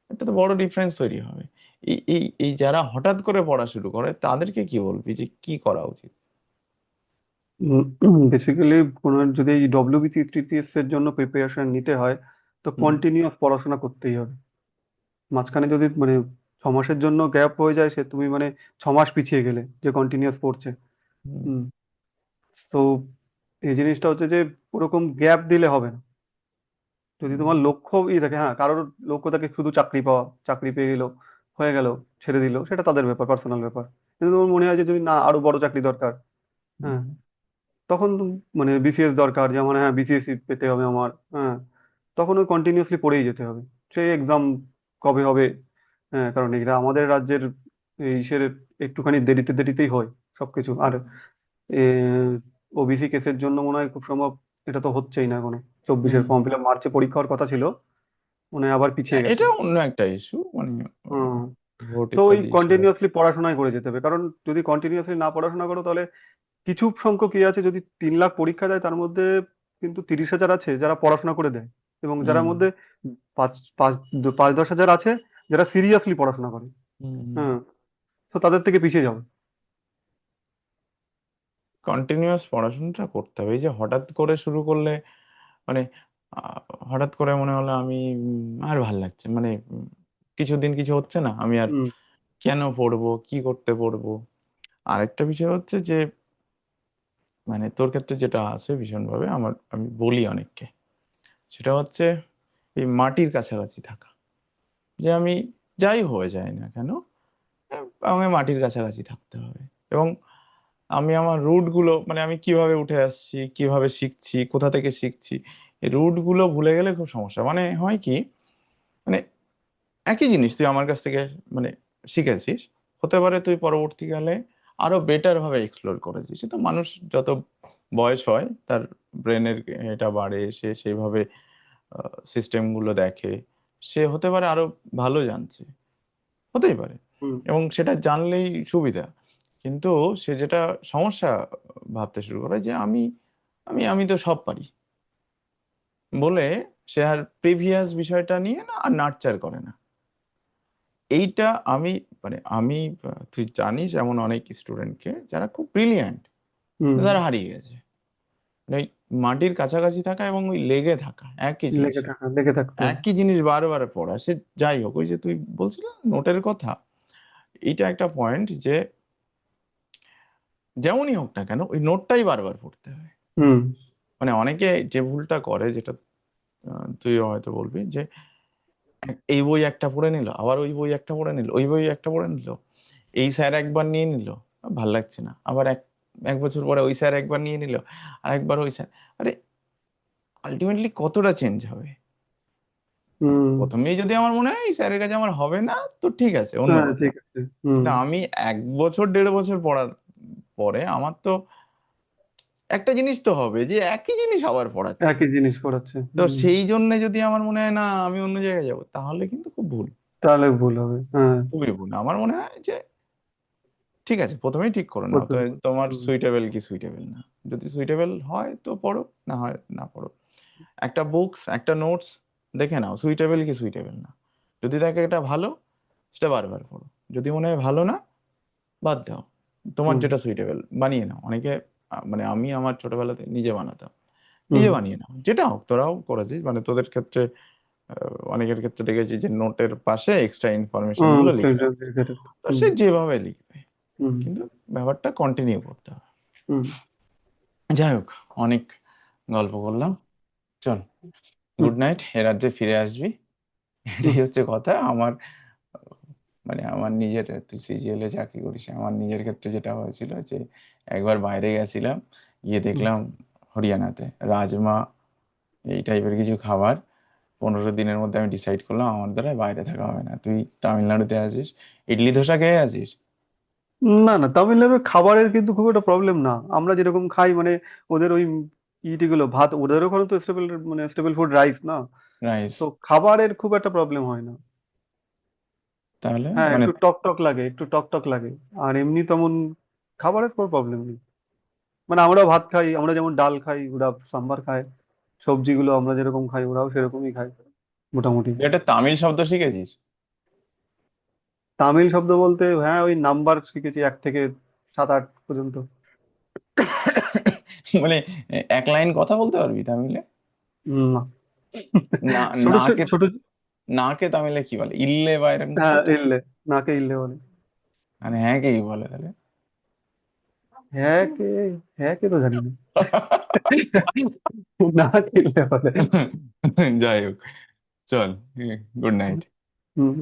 এটা তো বড় ডিফারেন্স তৈরি হবে। এই যারা হঠাৎ করে পড়া শুরু করে তাদেরকে কি বলবি যে কি করা উচিত? বেসিক্যালি কোনো যদি এই ডব্লিউবিসি টিটিএস এর জন্য প্রিপারেশন নিতে হয়, তো হুম। কন্টিনিউয়াস পড়াশোনা করতেই হবে। মাঝখানে যদি মানে 6 মাসের জন্য গ্যাপ হয়ে যায়, সে তুমি মানে 6 মাস পিছিয়ে গেলে যে কন্টিনিউয়াস পড়ছে। হুম। হুম। তো এই জিনিসটা হচ্ছে যে ওরকম গ্যাপ দিলে হবে না। যদি হুম। তোমার লক্ষ্য থাকে, হ্যাঁ, কারোর লক্ষ্য থাকে শুধু চাকরি পাওয়া, চাকরি পেয়ে গেল, হয়ে গেল, ছেড়ে দিল, সেটা তাদের ব্যাপার, পার্সোনাল ব্যাপার। কিন্তু তোমার মনে হয় যে যদি না আরো বড় চাকরি দরকার, হ্যাঁ, হুম। তখন মানে বিসিএস দরকার, যেমন হ্যাঁ বিসিএস পেতে হবে আমার, হ্যাঁ, তখন ওই কন্টিনিউয়াসলি পড়েই যেতে হবে। সেই এক্সাম কবে হবে, হ্যাঁ, কারণ এটা আমাদের রাজ্যের এই ইসের একটুখানি দেরিতে দেরিতেই হয় সবকিছু। আর ওবিসি কেসের জন্য মনে হয় খুব সম্ভব এটা তো হচ্ছেই না এখনো। 24-এর হুম। ফর্ম ফিল আপ মার্চে পরীক্ষা হওয়ার কথা ছিল, মনে হয় আবার পিছিয়ে গেছে। এটা অন্য একটা ইস্যু, মানে হুম। ভোট তো ওই ইত্যাদি ইস্যু। কন্টিনিউয়াসলি পড়াশোনায় করে যেতে হবে, কারণ যদি কন্টিনিউয়াসলি না পড়াশোনা করো তাহলে কিছু সংখ্যক কি আছে, যদি 3 লাখ পরীক্ষা দেয় তার মধ্যে কিন্তু 30,000 আছে যারা পড়াশোনা করে দেয়, এবং যারা হুম। মধ্যে পাঁচ পাঁচ 5-10 হাজার আছে যারা সিরিয়াসলি পড়াশোনা করে। হুম। হ্যাঁ। তো তাদের থেকে পিছিয়ে যাবে। কন্টিনিউয়াস পড়াশোনাটা করতে হবে। এই যে হঠাৎ করে শুরু করলে, মানে আহ, হঠাৎ করে মনে হলো আমি আর ভাল লাগছে, মানে কিছুদিন কিছু হচ্ছে না, আমি আর হুম। কেন পড়বো, কি করতে পড়বো। আরেকটা বিষয় হচ্ছে যে, মানে তোর ক্ষেত্রে যেটা আছে ভীষণভাবে, আমি বলি অনেককে, সেটা হচ্ছে এই মাটির কাছাকাছি থাকা। যে আমি যাই হয়ে যায় না কেন, আমাকে মাটির কাছাকাছি থাকতে হবে। এবং আমি আমার রুট গুলো, মানে আমি কিভাবে উঠে আসছি, কিভাবে শিখছি, কোথা থেকে শিখছি, এই রুট গুলো ভুলে গেলে খুব সমস্যা। মানে হয় কি, মানে একই জিনিস তুই আমার কাছ থেকে মানে শিখেছিস, হতে পারে তুই পরবর্তীকালে আরো বেটার ভাবে এক্সপ্লোর করেছিস। সে তো মানুষ যত বয়স হয় তার ব্রেনের এটা বাড়ে, সে সেইভাবে সিস্টেম গুলো দেখে, সে হতে পারে আরো ভালো জানছে, হতেই পারে। হুম। এবং সেটা জানলেই সুবিধা। কিন্তু সে যেটা সমস্যা ভাবতে শুরু করে যে আমি তো সব পারি বলে, সে আর প্রিভিয়াস বিষয়টা নিয়ে না আর নার্চার করে না। এইটা আমি, মানে আমি তুই জানিস এমন অনেক স্টুডেন্টকে যারা খুব ব্রিলিয়ান্ট, হুম। তারা হারিয়ে গেছে। মানে ওই মাটির কাছাকাছি থাকা এবং ওই লেগে থাকা একই জিনিসে, লেগে থাকতে হবে। একই জিনিস বারবার পড়া, সে যাই হোক, ওই যে তুই বলছিস না নোটের কথা, এইটা একটা পয়েন্ট যে যেমনই হোক না কেন ওই নোটটাই বারবার পড়তে হবে। হুম। মানে অনেকে যে ভুলটা করে, যেটা তুই হয়তো বলবি যে এই বই একটা পড়ে নিল, আবার ওই বই একটা পড়ে নিল, ওই বই একটা পড়ে নিল, এই স্যার একবার নিয়ে নিল, ভাল লাগছে না, আবার এক এক বছর পরে ওই স্যার একবার নিয়ে নিল, আরেকবার ওই স্যার। আরে আলটিমেটলি কতটা চেঞ্জ হবে? হুম। প্রথমেই যদি আমার মনে হয় এই স্যারের কাছে আমার হবে না, তো ঠিক আছে, অন্য হ্যাঁ, কথা। ঠিক আছে। হুম। কিন্তু আমি 1 বছর 1.5 বছর পড়ার পরে আমার তো একটা জিনিস তো হবে যে একই জিনিস আবার পড়াচ্ছে। একই জিনিস পড়াচ্ছে। তো হুম। সেই জন্য যদি আমার মনে হয় না আমি অন্য জায়গায় যাব, তাহলে কিন্তু খুব ভুল, তাহলে ভুল হবে, হ্যাঁ। খুবই ভুল। আমার মনে হয় যে ঠিক আছে, প্রথমেই ঠিক করে নাও তো প্রথম। তোমার হুম। সুইটেবল কি সুইটেবল না। যদি সুইটেবল হয় তো পড়ো, না হয় না পড়ো। একটা বুকস, একটা নোটস দেখে নাও সুইটেবল কি সুইটেবল না। যদি দেখে এটা ভালো, সেটা বারবার পড়ো। যদি মনে হয় ভালো না, বাদ দাও। তোমার হুম। যেটা সুইটেবল বানিয়ে নাও। অনেকে মানে আমি আমার ছোটবেলাতে নিজে বানাতাম, হুম। নিজে বানিয়ে নাও, যেটা হোক। তোরাও করেছিস, মানে তোদের ক্ষেত্রে অনেকের ক্ষেত্রে দেখেছি যে নোটের পাশে এক্সট্রা ইনফরমেশন হুম। গুলো লিখে সেটা- রাখে। সেটা- তো হুম। সে যেভাবে লিখবে, হুম। কিন্তু ব্যাপারটা কন্টিনিউ করতে হবে। হুম। যাই হোক, অনেক গল্প করলাম, চল হুম। গুড নাইট, এ রাজ্যে ফিরে আসবি। হুম। এটাই হচ্ছে কথা আমার। মানে আমার নিজের, তুই সিজিএল এ চাকরি করিস, আমার নিজের ক্ষেত্রে যেটা হয়েছিল যে একবার বাইরে গেছিলাম, গিয়ে হুম। দেখলাম হরিয়ানাতে রাজমা এই টাইপের কিছু খাবার। 15 দিনের মধ্যে আমি ডিসাইড করলাম আমার দ্বারা বাইরে থাকা হবে না। তুই তামিলনাড়ুতে আছিস, ইডলি ধোসা খেয়ে আছিস। না না, তামিলনাড়ুর খাবারের কিন্তু খুব একটা প্রবলেম না, আমরা যেরকম খাই মানে ওদের ওই ইটি গুলো ভাত, ওদের ওখানে তো স্টেবল মানে স্টেবল ফুড রাইস না, রাইস। তো খাবারের খুব একটা প্রবলেম হয় না। তাহলে হ্যাঁ, মানে একটু টক টক লাগে, একটু টক টক লাগে, আর এমনি তেমন খাবারের কোনো প্রবলেম নেই। মানে আমরা ভাত খাই, আমরা যেমন ডাল খাই ওরা সাম্বার খায়, সবজিগুলো আমরা যেরকম খাই ওরাও সেরকমই খায় মোটামুটি। তুই একটা তামিল শব্দ শিখেছিস? তামিল শব্দ বলতে হ্যাঁ, ওই নাম্বার শিখেছি 1 থেকে 7 8 পর্যন্ত। মানে এক লাইন কথা বলতে পারবি তামিলে? না। না, ছোট ছোট নাকে, ছোট। নাকে তামিলে কি বলে, ইল্লে বা এরকম কিছু হ্যাঁ, একটা? ইল্লে, নাকে ইল্লে বলে। মানে হ্যাঁ কে বলে তাহলে? হ্যাঁ কে, হ্যাঁ কে তো জানি না। নাকে ইল্লে বলে। যাই হোক, চল, গুড নাইট। হুম।